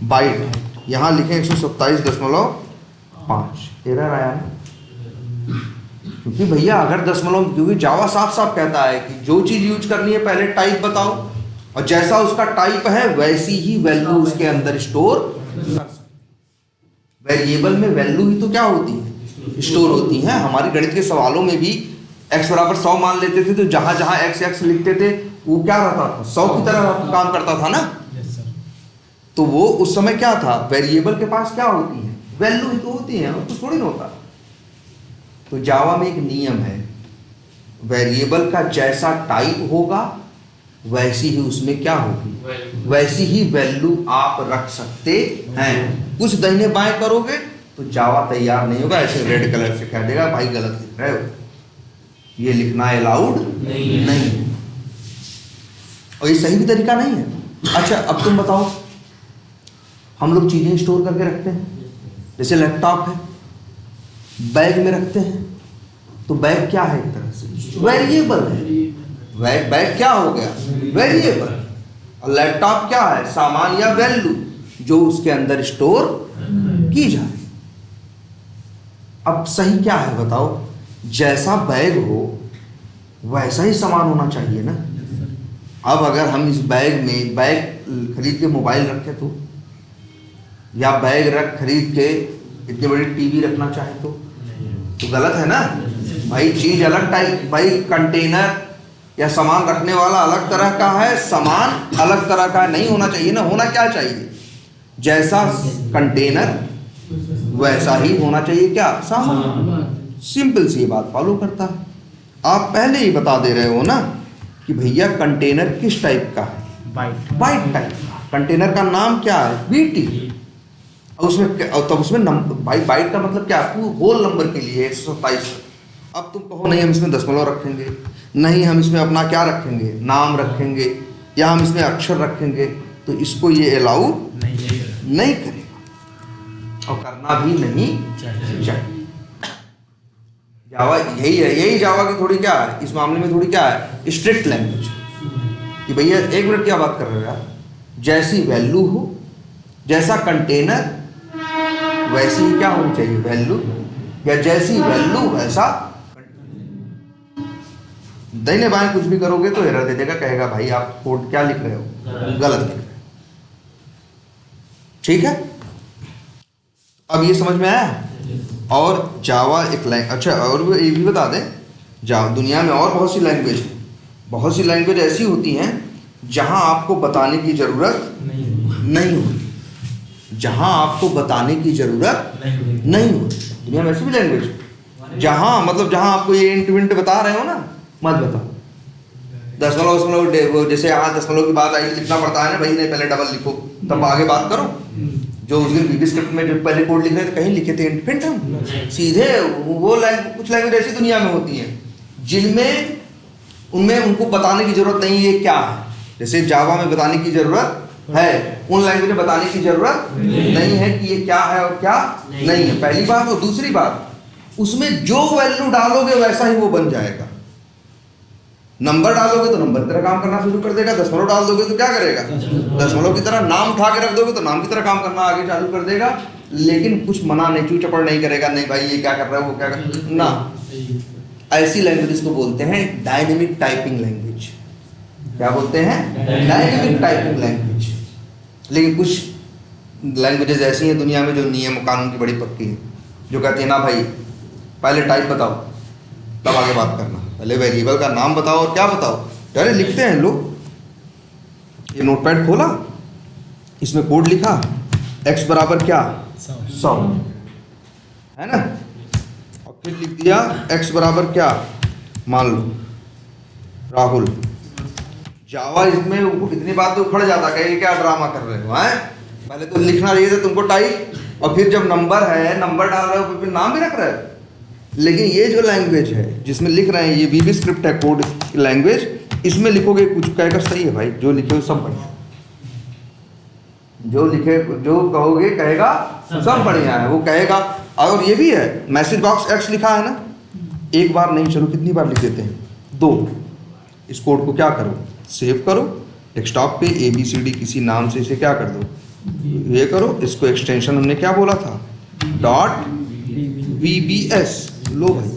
बाइट, यहां लिखें 127.5, एरर आया ना, क्योंकि भैया अगर दशमलव, क्योंकि जावा साफ साफ कहता है कि जो चीज यूज करनी है पहले टाइप बताओ, और जैसा उसका टाइप है वैसी ही वैल्यू उसके अंदर स्टोर कर सकते। वेरिएबल में वैल्यू ही तो क्या होती है, स्टोर होती है। हमारे गणित के सवालों में भी x बराबर 100 मान लेते थे, तो जहां जहां x लिखते थे वो क्या रहता था, 100 की तरह काम करता था ना। तो वो उस समय क्या था, वेरिएबल के पास क्या होती है, वैल्यू ही तो होती है, कुछ थोड़ी ना होता। तो जावा में एक नियम है, वेरिएबल का जैसा टाइप होगा वैसी ही उसमें क्या होगी, वैसी ही वैल्यू आप रख सकते हैं। कुछ दाहिने बाएं करोगे तो जावा तैयार नहीं होगा, ऐसे रेड कलर से कह देगा भाई गलत लिख रहे हो, ये लिखना अलाउड नहीं है, और ये सही भी तरीका नहीं है। अच्छा अब तुम बताओ, हम लोग चीजें स्टोर करके रखते हैं, जैसे लैपटॉप है, बैग में रखते हैं, तो बैग क्या है, एक तरह से वेरिएबल है। बैग क्या हो गया, वेरिएबल। और लैपटॉप क्या है, सामान या वैल्यू जो उसके अंदर स्टोर की जाए। अब सही क्या है बताओ, जैसा बैग हो वैसा ही सामान होना चाहिए ना। अब अगर हम इस बैग में, बैग खरीद के मोबाइल रखें तो, या बैग रख खरीद के इतनी बड़ी टीवी रखना चाहे तो गलत है ना भाई। चीज अलग टाइप, भाई कंटेनर या सामान रखने वाला अलग तरह का है, सामान अलग तरह का नहीं होना चाहिए ना। होना क्या चाहिए, जैसा कंटेनर वैसा ही होना चाहिए क्या, सामान। सिंपल सी बात फॉलो करता है। आप पहले ही बता दे रहे हो ना कि भैया कंटेनर किस टाइप का है, बाइट टाइप। कंटेनर का नाम क्या है, बीटी। और उसमें तब उसमें नंबर, बाइट का मतलब क्या है, होल नंबर के लिए 127। अब तुम कहो नहीं हम इसमें दशमलव रखेंगे, नहीं हम इसमें अपना क्या रखेंगे, नाम रखेंगे, या हम इसमें अक्षर रखेंगे, तो इसको ये अलाउ नहीं करेगा और करना भी नहीं चाहिए। जावा यही है, यही जावा की थोड़ी क्या है, इस मामले में थोड़ी क्या है, स्ट्रिक्ट लैंग्वेज। कि भैया एक मिनट क्या बात कर रहे हो यार, जैसी वैल्यू हो, जैसा कंटेनर वैसी क्या होनी चाहिए वैल्यू, या जैसी वैल्यू वैसा। दाहिने बाएं कुछ भी करोगे तो एरर दे देगा, कहेगा भाई आप कोड क्या लिख रहे हो, गलत लिख रहे हो। ठीक है, अब ये समझ में आया। और जावा एक लैंग्वेज, अच्छा और ये भी बता दें, जावा दुनिया में और बहुत सी लैंग्वेज है, बहुत सी लैंग्वेज ऐसी होती हैं जहां आपको बताने की जरूरत नहीं होती, जहां आपको बताने की जरूरत नहीं होती। दुनिया में ऐसी भी लैंग्वेज जहां, मतलब जहां आपको ये इंट विंट बता रहे हो ना, मत बताओ। दशमलव जैसे यहाँ दशमलव की बात आई लिखना पड़ता है ना भाई, नहीं पहले डबल लिखो तब आगे बात करो। जो उस दिन वीबी स्क्रिप्ट में जो पहले कोड लिख रहे थे कहीं लिखे थे इंट हम सीधे, वो कुछ लैंग्वेज ऐसी दुनिया में होती हैं जिनमें उनमें उनको बताने की जरूरत नहीं है क्या है। जैसे जावा में बताने की जरूरत है, उन लैंग्वेज में बताने की जरूरत नहीं है कि ये क्या है और क्या नहीं है, पहली बात। और दूसरी बात, उसमें जो वैल्यू डालोगे वैसा ही वो बन जाएगा। नंबर डालोगे तो नंबर की तरह काम करना शुरू कर देगा, दशमलव डाल दोगे तो क्या करेगा, दशमलव की तरह। नाम उठा के रख दोगे तो नाम की तरह काम करना आगे चालू कर देगा, लेकिन कुछ मना नहीं, चू चपड़ नहीं करेगा, नहीं भाई ये क्या कर रहा है वो क्या कर रहा है ना। ऐसी लैंग्वेज को बोलते हैं डायनेमिक टाइपिंग लैंग्वेज। क्या बोलते हैं, डायनेमिक टाइपिंग लैंग्वेज। लेकिन कुछ लैंग्वेजेस ऐसी हैं दुनिया में जो नियम कानून की बड़ी पक्की है, जो कहती है ना भाई पहले टाइप बताओ तब आगे बात करना, पहले वेरिएबल का नाम बताओ और क्या बताओ। अरे लिखते हैं लोग, ये नोटपैड खोला, इसमें कोड लिखा, x बराबर क्या 100 है ना, और फिर लिख दिया x बराबर क्या, मान लो राहुल। जावा इसमें इतनी बात तो उखड़ जाता है, ये क्या ड्रामा कर रहे हो हैं। पहले तो लिखना चाहिए था तुमको टाइप, और फिर जब नंबर है, नंबर डाल रहे हो, फिर नाम भी रख रहे हो। लेकिन ये जो लैंग्वेज है जिसमें लिख रहे हैं, ये वीबी स्क्रिप्ट है कोड लैंग्वेज, इसमें लिखोगे कुछ कहेगा सही है भाई, जो लिखे हो सब बढ़िया, जो लिखे जो कहोगे कहेगा सब बढ़िया है, वो कहेगा। और ये भी है, मैसेज बॉक्स एक्स लिखा है ना, एक बार नहीं चलो कितनी बार लिख देते हैं, 2। इस कोड को क्या करो, सेव करो डेस्कटॉप पे, ABCD किसी नाम से इसे क्या कर दो, ये करो। इसको एक्सटेंशन हमने क्या बोला था, .VBS। लो भाई,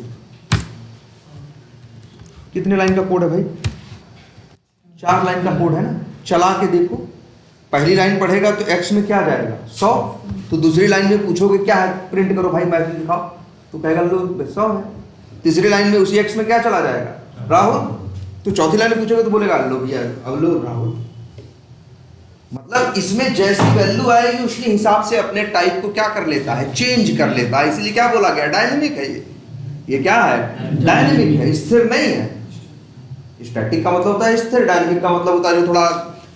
कितने लाइन का कोड है भाई, 4 लाइन का कोड है ना, चला के देखो। पहली लाइन पढ़ेगा तो x में क्या जाएगा 100, तो दूसरी लाइन में पूछोगे क्या है, प्रिंट करो भाई मैसेज दिखाओ, तो कहेगा लो 100 है। तीसरी लाइन में उसी x में क्या चला जाएगा राहुल, तो चौथी लाइन में पूछोगे तो बोलेगा लो भैया अब लो राहुल। मतलब इसमें जैसी वैल्यू आएगी उसके हिसाब से अपने टाइप को क्या कर लेता है, चेंज कर लेता है। इसलिए क्या बोला गया, डायनेमिक है ये क्या है, डायनेमिक है, स्थिर नहीं है। स्टैटिक का मतलब होता है स्थिर, डायनेमिक का मतलब होता है जो थोड़ा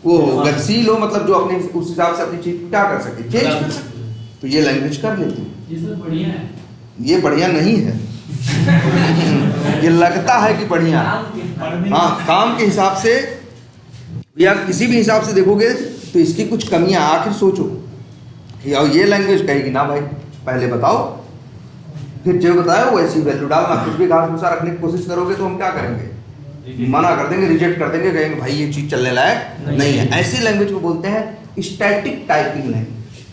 वो गतिशील हो, मतलब जो अपने उस हिसाब से अपनी चीज क्या कर सके, चेंज कर सके। तो ये लैंग्वेज कर लेती है। ये सब बढ़िया है, ये बढ़िया नहीं है ये लगता है कि बढ़िया, हाँ काम के हिसाब से या किसी भी हिसाब से देखोगे तो इसकी कुछ कमियां, आखिर सोचो कि ये लैंग्वेज कहेगी ना भाई पहले बताओ, फिर जो बताया वैसी वैल्यू डालना। कुछ भी घास भूसा रखने की कोशिश करोगे तो हम क्या करेंगे, मना कर देंगे, रिजेक्ट कर देंगे, कहेंगे भाई ये चीज चलने लायक नहीं है। ऐसी लैंग्वेज को बोलते हैं स्टैटिक टाइपिंग लैंग्वेज।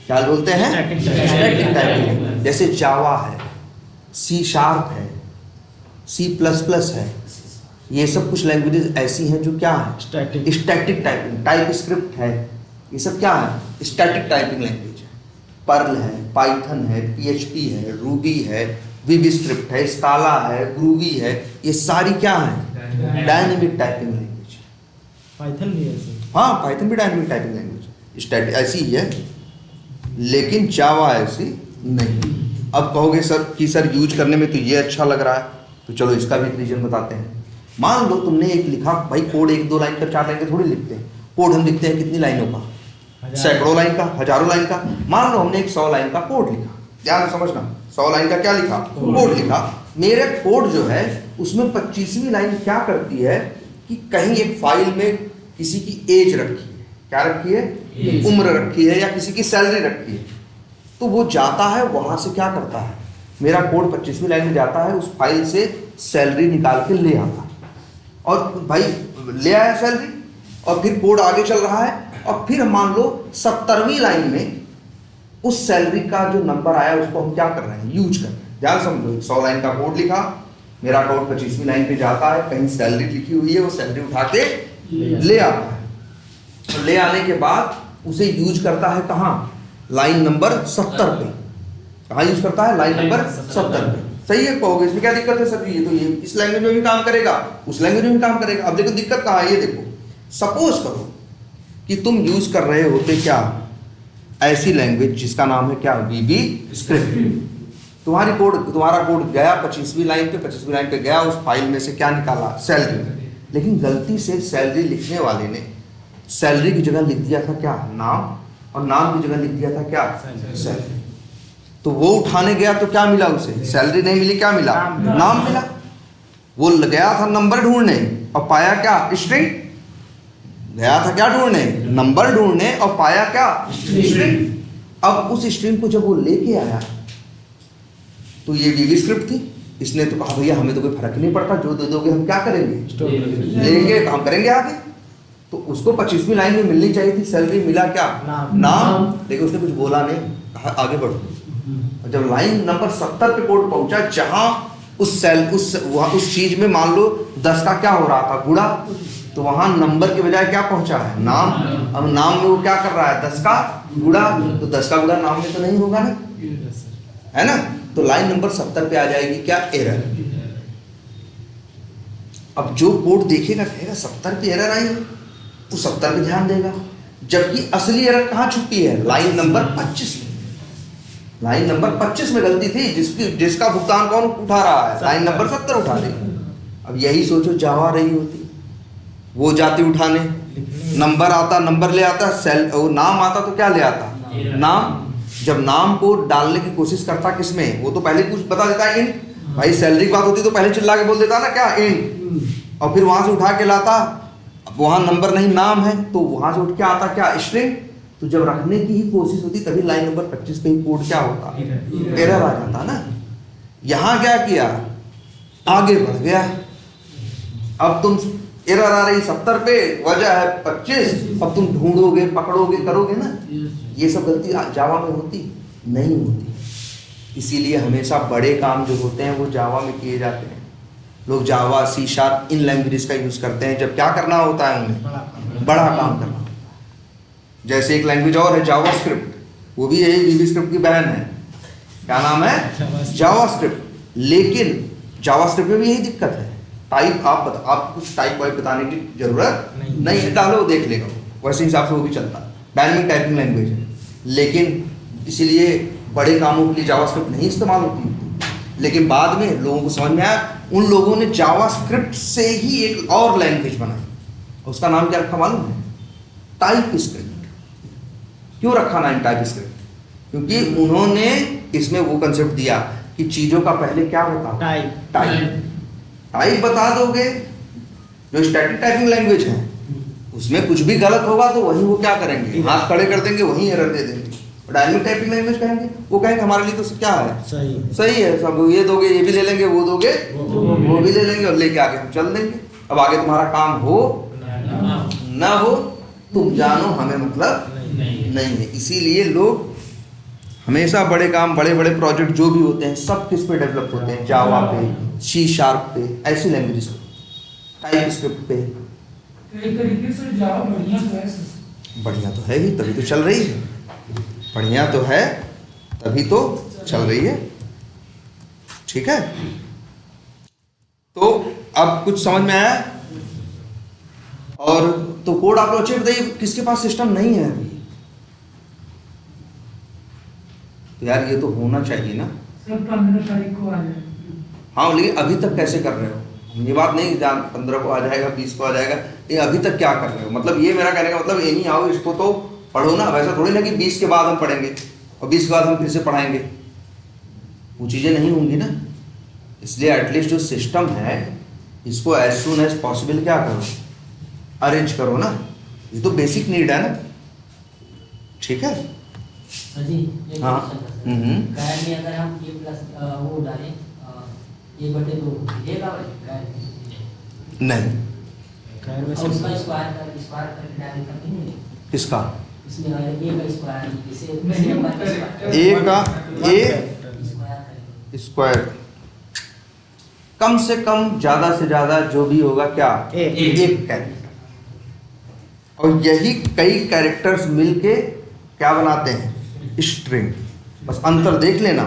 क्या बोलते हैं, स्टैटिक टाइपिंग। जैसे जावा है, सी शार्प है, C++ है, ये सब कुछ लैंग्वेजेस ऐसी हैं जो क्या है, स्टैटिक टाइपिंग। टाइप स्क्रिप्ट है, ये सब क्या है, स्टैटिक टाइपिंग लैंग्वेज है। पर्ल है, पाइथन है, PHP है, रूबी है, VB-स्क्रिप्ट है, स्काला है, ग्रूवी है, ये सारी क्या है, डायनेमिक टाइपिंग लैंग्वेज। पाइथन भी ऐसे, हाँ पाइथन भी डायनेमिक टाइपिंग लैंग्वेज, स्टैटिक ऐसी ही है, लेकिन जावा ऐसी नहीं। अब कहोगे सर कि सर यूज करने में तो ये अच्छा लग रहा है, तो चलो इसका भी रीजन बताते हैं। मान लो तुमने एक लिखा, भाई कोड 1-2 लाइन का 4 लाइन का थोड़ी लिखते हैं, कोड हम लिखते हैं कितनी लाइनों का, सैकड़ों लाइन का, हजारों लाइन का। मान लो हमने एक 100 लाइन का कोड लिखा, ध्यान से समझना, 100 लाइन का क्या लिखा, कोड लिखा। मेरे कोड जो है उसमें 25वीं लाइन क्या करती है कि कहीं एक फाइल में किसी की एज रखी है, क्या रखी है, उम्र रखी है, या किसी की सैलरी रखी है, तो वो जाता है वहां से क्या करता है, मेरा कोड 25वीं लाइन में जाता है, उस फाइल से सैलरी निकाल के ले आता है, और भाई ले आया सैलरी, और फिर कोड आगे चल रहा है, और फिर मान लो 70वीं लाइन में उस सैलरी का जो नंबर आया उसको हम क्या कर रहे हैं, यूज कर रहे हैं। ध्यान समझो, 100 लाइन का कोड लिखा, मेरा कोड 25वीं लाइन पे जाता है, कहीं सैलरी लिखी हुई है, वो सैलरी उठा के ले आता है, और ले आने के बाद उसे यूज करता है कहाँ, लाइन नंबर 70 पे। कहाँ यूज करता है, लाइन नंबर 70 पे। सही है, कहोगे इसमें क्या दिक्कत है सर, ये तो ये इस लैंग्वेज में भी काम करेगा, उस लैंग्वेज में भी काम करेगा। अब देखो दिक्कत कहाँ है, ये देखो, सपोज करो कि तुम यूज कर रहे होते क्या, ऐसी लैंग्वेज जिसका नाम है क्या, VB-स्क्रिप्ट। तुम्हारा कोड गया 25वीं लाइन पे, 25वीं लाइन पे गया, उस फाइल में से क्या निकाला, सैलरी। लेकिन गलती से सैलरी लिखने वाले ने सैलरी की जगह लिख दिया था क्या, नाम, और नाम की जगह लिख दिया था क्या, सैलरी। तो वो उठाने गया तो क्या मिला उसे, सैलरी नहीं मिली, क्या मिला, नाम मिला। वो गया था नंबर ढूंढने और पाया क्या, स्ट्रिंग। गया था क्या ढूंढने, नंबर ढूंढने, और पाया क्या, स्ट्रिंग। अब उस स्ट्रिंग को जब वो लेके आया तो ये VB-स्क्रिप्ट थी, इसने तो कहा भैया हमें तो कोई फर्क नहीं पड़ता, जो दे दोगे हम क्या करेंगे, लेंगे, काम करेंगे आगे। तो उसको 25वीं लाइन में मिलनी चाहिए थी सैलरी, मिला क्या, नाम। लेकिन उसने कुछ बोला नहीं, कहा आगे बढ़ो। जब लाइन नंबर 70 पे कोड पहुंचा, जहां उस चीज में मान लो 10 का क्या हो रहा था, गुणा, तो वहां नंबर के बजाय क्या पहुंचा है, नाम। अब नाम में वो क्या कर रहा है, 10 का गुणा, तो 10 का गुणा नाम में तो नहीं होगा ना, है ना। तो लाइन नंबर 70 पे आ जाएगी क्या, एरर। अब जो कोड देखेगा कहेगा 70 पे एरर आई है, वो 70 पे ध्यान देगा, जबकि असली एरर कहाँ छुपी है, लाइन नंबर 25 में। लाइन नंबर 25 में गलती थी, जिसका भुगतान कौन उठा रहा है, लाइन नंबर 70 उठा रही। अब यही सोचो जावा रही होती, वो जाती उठाने, नंबर आता, नंबर ले आता, नाम आता तो क्या ले आता, नाम। जब नाम को डालने की कोशिश करता किसमें, वो तो पहले कुछ बता देता है, इन भाई सैलरी की बात होती तो पहले चिल्ला के बोल देता ना क्या, इन, और फिर वहां से उठा के लाता, वहां नंबर नहीं नाम है, तो वहां से उठ के आता क्या, स्ट्रिंग। तो जब रखने की ही कोशिश होती तभी लाइन नंबर 25 पे ही कोड क्या होता, एरर आ जाता ना। यहां क्या किया, आगे बढ़ गया। अब तुम एरर आ रही 70 पे, वजह है 25, अब तुम ढूंढोगे, पकड़ोगे, करोगे ना। ये सब गलती जावा में होती नहीं होती, इसीलिए हमेशा बड़े काम जो होते हैं वो जावा में किए जाते हैं। लोग जावा, सी शार्प इन लैंग्वेजेस का यूज़ करते हैं जब क्या करना होता है उन्हें, बड़ा काम करना होता है। जैसे एक लैंग्वेज और है जावास्क्रिप्ट, वो भी यही वीबी स्क्रिप्ट की बहन है। क्या नाम है? जावास्क्रिप्ट। लेकिन जावास्क्रिप्ट में भी यही दिक्कत है, टाइप आप कुछ टाइप वाइप बताने की जरूरत नहीं है, डालो देख लेगा, वैसे हिसाब से वो भी चलता है। डायनेमिक टाइपिंग लैंग्वेज है, लेकिन इसीलिए बड़े कामों के लिए जावास्क्रिप्ट नहीं इस्तेमाल होती। लेकिन बाद में लोगों को समझ में आया, उन लोगों ने जावास्क्रिप्ट से ही एक और लैंग्वेज बनाई, उसका नाम क्या रखा मालूम है? Type script. क्यों रखा नाम टाइप स्क्रिप्ट? क्योंकि उन्होंने इसमें वो कंसेप्ट दिया कि चीजों का पहले क्या होता है? टाइप बता दोगे। जो स्टैटिक टाइपिंग लैंग्वेज है उसमें कुछ भी गलत होगा तो वही वो क्या करेंगे, हाथ खड़े कर देंगे, वही एरर दे देंगे। डायनेमिक टाइपिंग लैंग्वेज कहेंगे, वो कहेंगे हमारे लिए तो क्या है, सही है, सब ये दोगे ये भी ले लेंगे, वो दोगे वो भी ले लेंगे, और लेके आगे हम चल देंगे। अब आगे तुम्हारा काम हो ना हो तुम जानो, हमें मतलब नहीं है। इसीलिए लोग हमेशा बड़े काम, बड़े बड़े प्रोजेक्ट जो भी होते हैं सब किस पे डेवलप होते हैं? जावा पे, सी शार्प पे, ऐसी लैंग्वेजेस पे, टाइप स्क्रिप्ट पे। एक तरीके से जावा बढ़िया तो है सर। बढ़िया तो है ही, तभी तो चल रही है। बढ़िया तो है तभी तो चल रही है। ठीक है, तो अब कुछ समझ में आया? और तो कोड आप लोग अच्छे बताइए, किसके पास सिस्टम नहीं है अभी? तो यार ये तो होना चाहिए ना। सर 15 तारीख को आ जाए। हाँ, लेकिन अभी तक कैसे कर रहे हो? ये बात नहीं जान 15 को आ जाएगा, 20 को आ जाएगा, ये अभी तक क्या कर रहे हो? मतलब ये मेरा कहने का मतलब यही आओ, इसको तो पढ़ो ना। वैसा थोड़ी ना कि 20 के बाद हम पढ़ेंगे और 20 के बाद हम फिर से पढ़ाएंगे, वो चीज़ें नहीं होंगी ना। इसलिए एटलीस्ट जो सिस्टम है इसको एज सुन एज पॉसिबल क्या करो, अरेंज करो ना। ये तो बेसिक नीड है ना। ठीक है जी, एक हाँ। क्वेश्चन था सर। कैड में अगर हम ये प्लस वो डालें ये बटे 2 लेगा कैड? नहीं, और उसका स्क्वायर करके डालें तब नहीं मिलेगा? किसका? इसमें अगर ए का स्क्वायर इसे नहीं, ए का ए स्क्वायर स्क्वायर कम से कम ज्यादा से ज्यादा जो भी होगा क्या, एक कैरेक्टर। और यही कई कैरेक्टर्स मिलके क्या बनाते हैं, स्ट्रिंग। बस अंतर देख लेना,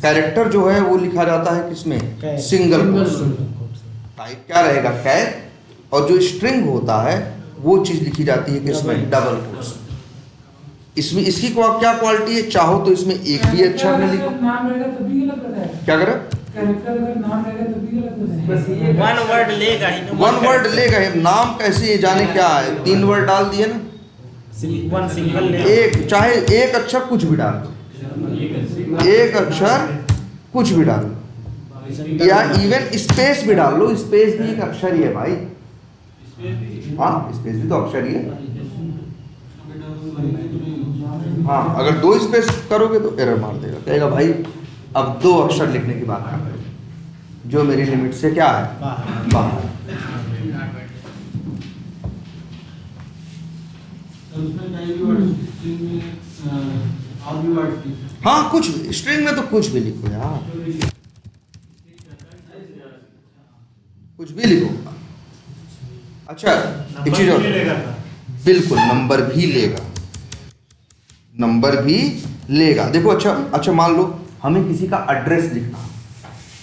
कैरेक्टर जो है वो लिखा जाता है किसमें, सिंगल कोट्स। टाइप क्या रहेगा, कैर, और जो स्ट्रिंग होता है वो चीज लिखी जाती है किसमें, डबल कोट्स। इसमें इसकी क्या क्वालिटी है, चाहो तो इसमें एक भी अक्षर न लिखो। नाम रहेगा तभी गलत रहता है। क्या करे, कैरेक्टर अगर नाम रहेगा तभी गलत रहता है। बस ये वन वर्ड लेगा ही ना, वन वर्ड लेगा ही। नाम कैसे ये जाने क्या है, 3 वर्ड डाल दिए ना, वन सिंगल ले। एक चाहे एक अक्षर कुछ भी डाल दो, एक अक्षर कुछ भी डाल दो, या इवन स्पेस भी डाल लो। स्पेस भी एक अक्षर ही है भाई। हाँ, स्पेस भी तो अक्षर ही है। हाँ, अगर 2 स्पेस करोगे तो एरर मार देगा, कहेगा भाई अब 2 अक्षर लिखने की बात कर रहे हो, जो मेरी लिमिट से क्या है, बाहर। हाँ, कुछ स्ट्रिंग में तो कुछ भी लिखो यार, कुछ भी लिखो। अच्छा, एक चीज और, बिल्कुल नंबर भी लेगा, नंबर भी लेगा। देखो अच्छा मान लो हमें किसी का एड्रेस लिखना,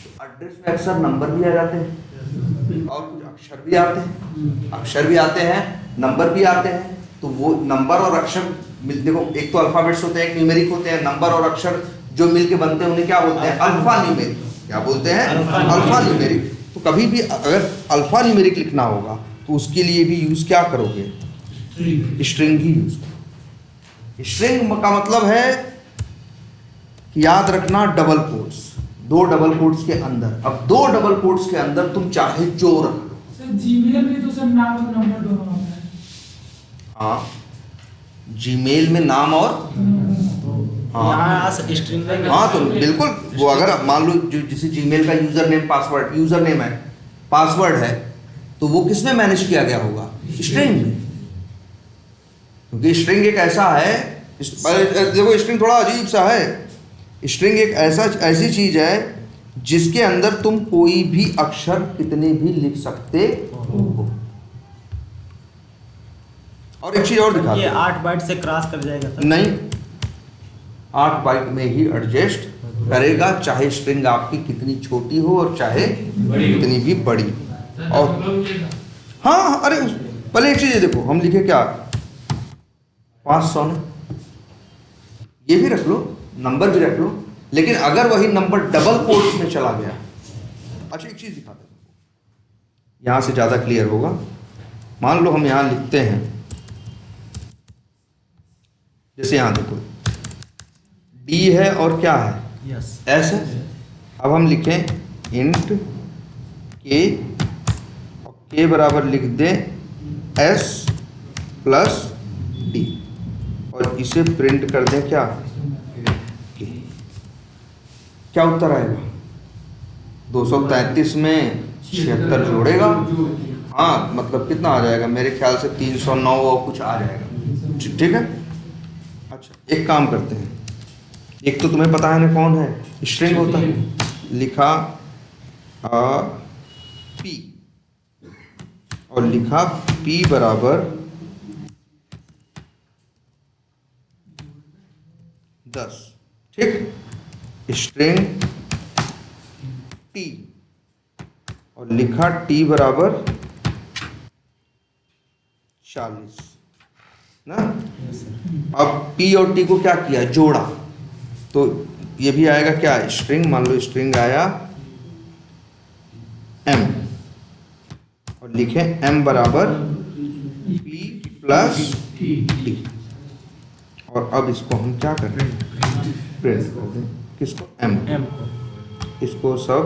तो एड्रेस में अक्सर नंबर भी आ जाते हैं और कुछ अक्षर भी आते हैं, अक्षर भी आते हैं, नंबर भी आते हैं। तो वो नंबर और अक्षर देखो, एक तो अल्फाबेट्स होते हैं, एक न्यूमेरिक होते हैं। नंबर और अक्षर जो मिलके बनते हैं उन्हें क्या बोलते हैं, अल्फा न्यूमेरिक। क्या बोलते हैं, अल्फा न्यूमेरिक। तो कभी भी अगर अल्फा न्यूमेरिक लिखना होगा तो उसके लिए भी यूज क्या करोगे, स्ट्रिंग ही यूज करोगे। स्ट्रिंग का मतलब है कि याद रखना डबल कोट्स, 2 डबल कोट्स के अंदर। अब 2 डबल कोट्स के अंदर तुम चाहे जो रख लो। सर जीमेल में तो सर नाम और नंबर दोनों होता है। हाँ, जीमेल में नाम और यहाँ स्ट्रिंग में। हाँ, तो बिल्कुल वो अगर मान लो जो जिसे जीमेल का user name password, user name है, पासवर्ड है, तो वो किस में मैनेज किया गया होगा, स्ट्रिंग में। क्योंकि स्ट्रिंग एक ऐसा है, देखो स्ट्रिंग थोड़ा अजीब सा है। स्ट्रिंग एक ऐसी चीज है जिसके अंदर तुम कोई भी अक्षर कितने भी लिख सकते हो। और एक चीज और दिखाते ये हैं। 8 बाइट से क्रॉस कर जाएगा सर? नहीं, 8 बाइट में ही एडजस्ट करेगा, चाहे स्ट्रिंग आपकी कितनी छोटी हो और चाहे कितनी भी बड़ी। और हाँ, अरे पहले एक चीज देखो, हम लिखे क्या 500 ने, ये भी रख लो, नंबर भी रख लो, लेकिन अगर वही नंबर डबल कोट्स में चला गया। अच्छा एक चीज दिखाते हैं, यहां से ज्यादा क्लियर होगा। मान लो हम यहां लिखते हैं, जैसे यहां देखो डी है और क्या है, यस, एस है। अब हम लिखें इंट के, और के बराबर लिख दें एस प्लस डी, और इसे प्रिंट कर दें क्या, के। क्या उत्तर आएगा? 233 में 76 जोड़ेगा। हाँ, मतलब कितना आ जाएगा, मेरे ख्याल से 309 और कुछ आ जाएगा। ठीक है। अच्छा एक काम करते हैं, एक तो तुम्हें पता है ना कौन है, स्ट्रिंग होता है, लिखा पी और लिखा पी बराबर 10। ठीक, स्ट्रिंग टी और लिखा टी बराबर 40 ना। अब P और T को क्या किया, जोड़ा, तो ये भी आएगा क्या, स्ट्रिंग। मान लो स्ट्रिंग आया M और लिखे M बराबर P प्लस T, और अब इसको हम क्या कर रहे हैं, प्रिंट कर दें। किसको, M को। इसको सब,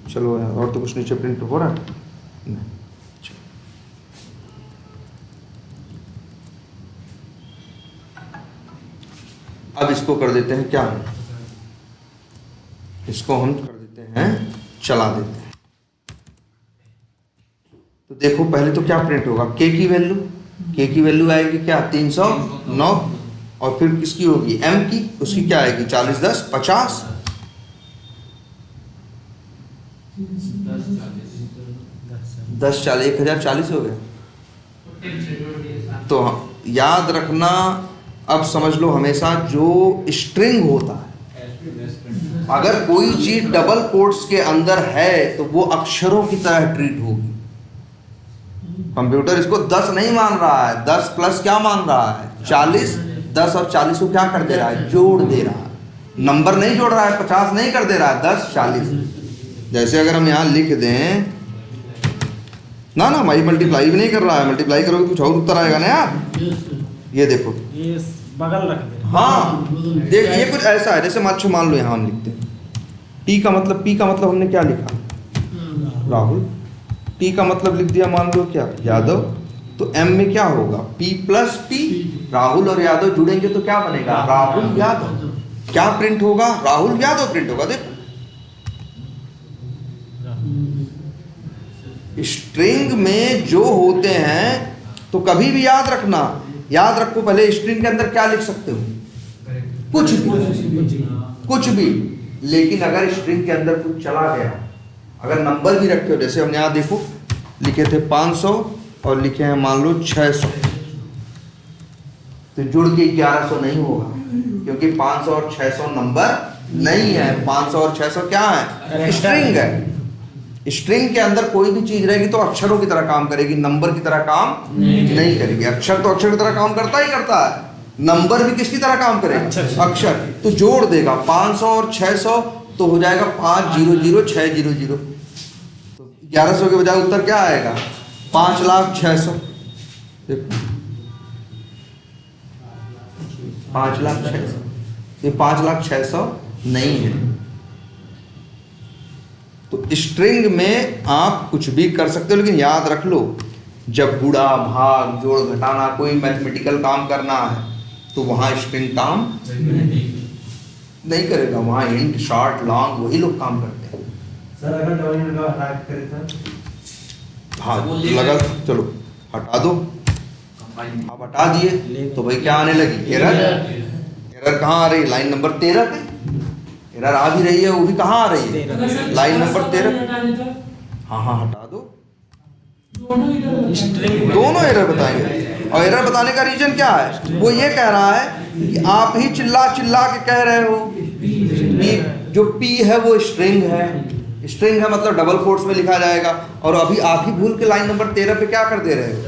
चलो यार, और तो कुछ नीचे प्रिंट हो रहा है नहीं। अब इसको कर देते हैं क्या, इसको हम कर देते हैं, चला देते हैं। तो देखो पहले तो क्या प्रिंट होगा, के की वैल्यू आएगी क्या, 309, और फिर किसकी होगी, एम की, उसकी क्या आएगी, 40 10 50, 10 40 1040 हो गए। तो याद रखना, अब समझ लो, हमेशा जो स्ट्रिंग होता है, अगर कोई चीज डबल कोट्स के अंदर है तो वो अक्षरों की तरह ट्रीट होगी। कंप्यूटर इसको 10 नहीं मान रहा है, 10 प्लस क्या मान रहा है, 40। 10 और 40 को क्या कर दे रहा है, जोड़ दे रहा है, नंबर नहीं जोड़ रहा है, 50 नहीं कर दे रहा है, 10 40। जैसे अगर हम यहाँ लिख दें ना, भाई मल्टीप्लाई भी नहीं कर रहा है, मल्टीप्लाई करोगे कुछ और उत्तर आएगा ना यार। ये देखो, ये बगल रख दे। हाँ देख, ये कुछ ऐसा है, जैसे मान लो यहाँ हम लिखते हैं टी का मतलब, पी का मतलब हमने क्या लिखा, राहुल। टी का मतलब लिख दिया, मान लो क्या, यादव। तो एम में क्या होगा, पी प्लस टी, राहुल और यादव जुड़ेंगे तो क्या बनेगा, राहुल यादव। क्या प्रिंट होगा, राहुल यादव प्रिंट होगा। देखो स्ट्रिंग में जो होते हैं, तो कभी भी याद रखना, याद रखो पहले स्ट्रिंग के अंदर क्या लिख सकते हो, कुछ भी। लेकिन अगर स्ट्रिंग के अंदर कुछ चला गया, अगर नंबर भी रखे हो, जैसे हमने यहाँ देखो लिखे थे 500 और लिखे हैं मान लो 600, तो जुड़ के 1100 नहीं होगा, क्योंकि 500 और 600 नंबर नहीं है। 500 और 600 क्या है, स्ट्रिंग है। स्ट्रिंग के अंदर कोई भी चीज रहेगी तो अक्षरों की तरह काम करेगी, नंबर की तरह काम नहीं करेगी। अक्षर तो अक्षर की तरह काम करता ही करता है, नंबर भी किसकी तरह काम करेगा, अक्षर। तो जोड़ देगा 500 और 600, तो हो जाएगा 500600। तो 1100 के बजाय उत्तर क्या आएगा, 5,06,000। देखो 5,06,000, ये 5,06,000 नहीं है। तो स्ट्रिंग में आप कुछ भी कर सकते हो, लेकिन याद रख लो, जब गुणा भाग जोड़ घटाना कोई मैथमेटिकल काम करना है तो वहां स्ट्रिंग काम नहीं करेगा, वहां इंट शॉर्ट लॉन्ग वही लोग काम करते हैं। सर अगर डबल का हटा करे सर, हाँ लगा, चलो हटा दो। आप हटा दिए तो भाई क्या आने लगी, एरर। एरर कहाँ आ रही, लाइन नंबर 13 पे एरर आ भी रही है, वो भी कहाँ आ रही है, अगर सर लाइन नंबर 13। हटा देता हाँ हाँ हटा दो, दोनों इधर स्ट्रिंग दोनों एरर बताएंगे। और एरर बताने का रीजन क्या है, वो ये कह रहा है कि आप ही चिल्ला चिल्ला के कह रहे हो कि जो P है वो स्ट्रिंग है। स्ट्रिंग है मतलब डबल कोट्स में लिखा जाएगा, और अभी आप ही भूल के लाइन नंबर 13 पे क्या कर दे रहे हो,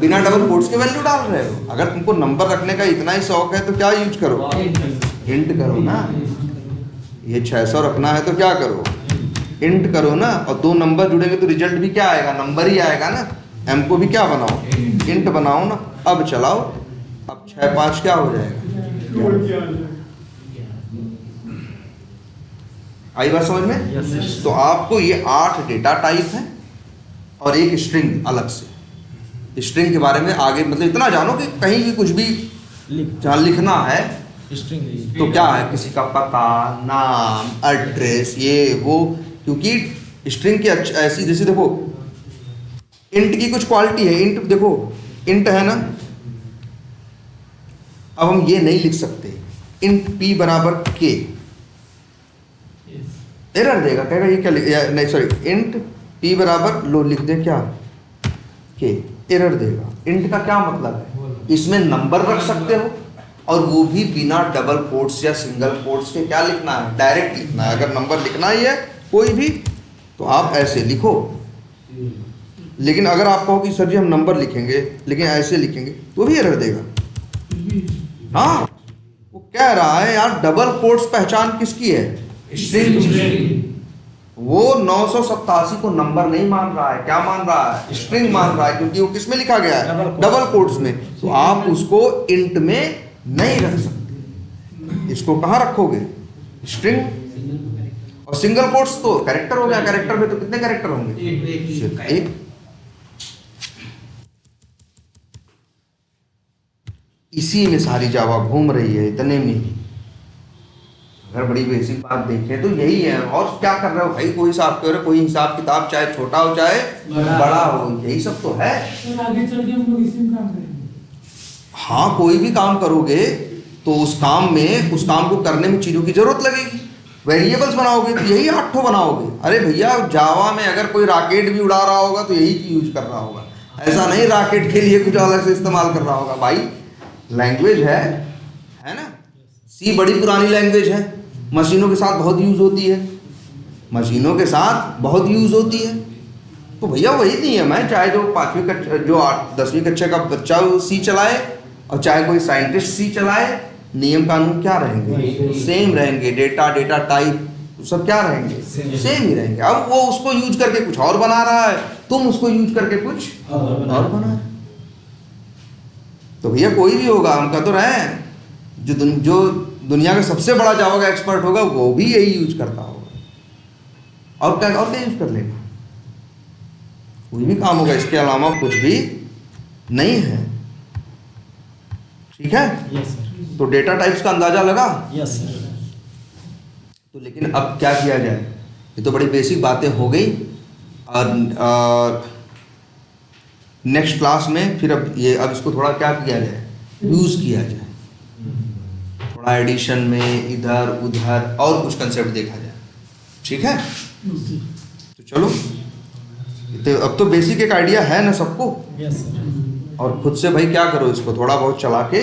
बिना डबल कोट्स के वैल्यू डाल रहे हो। अगर तुमको नंबर रखने का इतना ही शौक है तो क्या यूज करो, इंट करो ना। ये 600 रखना है तो क्या करो, इंट करो ना। और 2 नंबर जुड़ेंगे तो रिजल्ट भी क्या आएगा, नंबर ही आएगा ना। m को भी क्या बनाओ, इंट बनाओ ना। अब चलाओ, अब 6 5 क्या हो जाएगा, आई बात समझ में। यस तो आपको ये 8 डेटा टाइप है और एक स्ट्रिंग अलग से। स्ट्रिंग के बारे में आगे मतलब इतना जानो कि कहीं भी कुछ भी जहाँ लिखना है स्ट्रिंग तो क्या है, किसी का पता, नाम, एड्रेस, ये वो। क्योंकि स्ट्रिंग की ऐसी, जैसे देखो इंट की कुछ क्वालिटी है। इंट देखो, इंट है ना, अब हम ये नहीं लिख सकते इंट p बराबर k, एरर देगा, कहेगा ये क्या नहीं सॉरी, इंट p बराबर लो लिख दे क्या k, एरर देगा। इंट का क्या मतलब है, इसमें नंबर रख सकते हो और वो भी बिना डबल कोट्स या सिंगल कोट्स के। क्या लिखना है, डायरेक्ट लिखना है। अगर नंबर लिखना ही है कोई भी तो आप ऐसे लिखो। लेकिन अगर आप कहो कि सर जी हम नंबर लिखेंगे लेकिन ऐसे लिखेंगे तो भी एरर देगा। हाँ, वो कह रहा है यार डबल कोट्स पहचान किसकी है, स्ट्रिंग। वो 987 को नंबर नहीं मान रहा है, क्या मान रहा है, स्ट्रिंग मान रहा है, क्योंकि वो किस में लिखा गया है, डबल कोट्स में। तो आप उसको इंट में नहीं रख सकते, इसको कहाँ रखोगे, स्ट्रिंग। और सिंगल कोट्स तो कैरेक्टर हो गया, कैरेक्टर में तो कितने कैरेक्टर होंगे, सिर्फ एक। इसी में सारी जावा घूम रही है, इतने में ही। अगर बड़ी बेसिक बात देखें तो यही है। और क्या कर रहे हो भाई, कोई सॉफ्टवेयर, कोई हिसाब किताब, चाहे छोटा हो चाहे बड़ा हो, यही सब तो है। आगे चल के हम लोग इसी में काम करेंगे। हाँ, कोई भी काम करोगे तो उस काम को करने में चीज़ों की जरूरत लगेगी। वेरिएबल्स बनाओगे तो यही 8 बनाओगे। अरे भैया, जावा में अगर कोई रॉकेट भी उड़ा रहा होगा तो यही यूज कर रहा होगा, ऐसा नहीं रॉकेट के लिए कुछ अलग से इस्तेमाल कर रहा होगा। भाई लैंग्वेज है ना। सी बड़ी पुरानी लैंग्वेज है, मशीनों के साथ बहुत यूज होती है, मशीनों के साथ बहुत यूज होती है। तो भैया वही नियम है, चाहे जो 5वीं कक्षा जो 10वीं कक्षा का बच्चा सी चलाए और चाहे कोई साइंटिस्ट सी चलाए, नियम कानून क्या रहेंगे, सेम रहेंगे। डेटा टाइप सब क्या रहेंगे, सेम ही रहेंगे। अब वो उसको यूज करके कुछ और बना रहा है, तुम उसको यूज करके कुछ और बना रहे। तो भैया कोई भी होगा, हम कह तो रहे हैं, जो दुनिया का सबसे बड़ा जावा का एक्सपर्ट होगा वो भी यही यूज करता होगा। और क्या यूज कर लेगा, कोई भी काम होगा, इसके अलावा कुछ भी नहीं है। ठीक है, यस सर, तो डेटा टाइप्स का अंदाजा लगा। Yes sir. तो लेकिन अब क्या किया जाए, ये तो बड़ी बेसिक बातें हो गई। और नेक्स्ट क्लास में फिर अब इसको थोड़ा क्या किया जाए, यूज किया जाए, थोड़ा एडिशन में इधर उधर और कुछ कंसेप्ट देखा जाए। ठीक है, तो चलो, तो अब तो बेसिक एक आइडिया है ना सबको। Yes sir. और खुद से भाई क्या करो, इसको थोड़ा बहुत चला के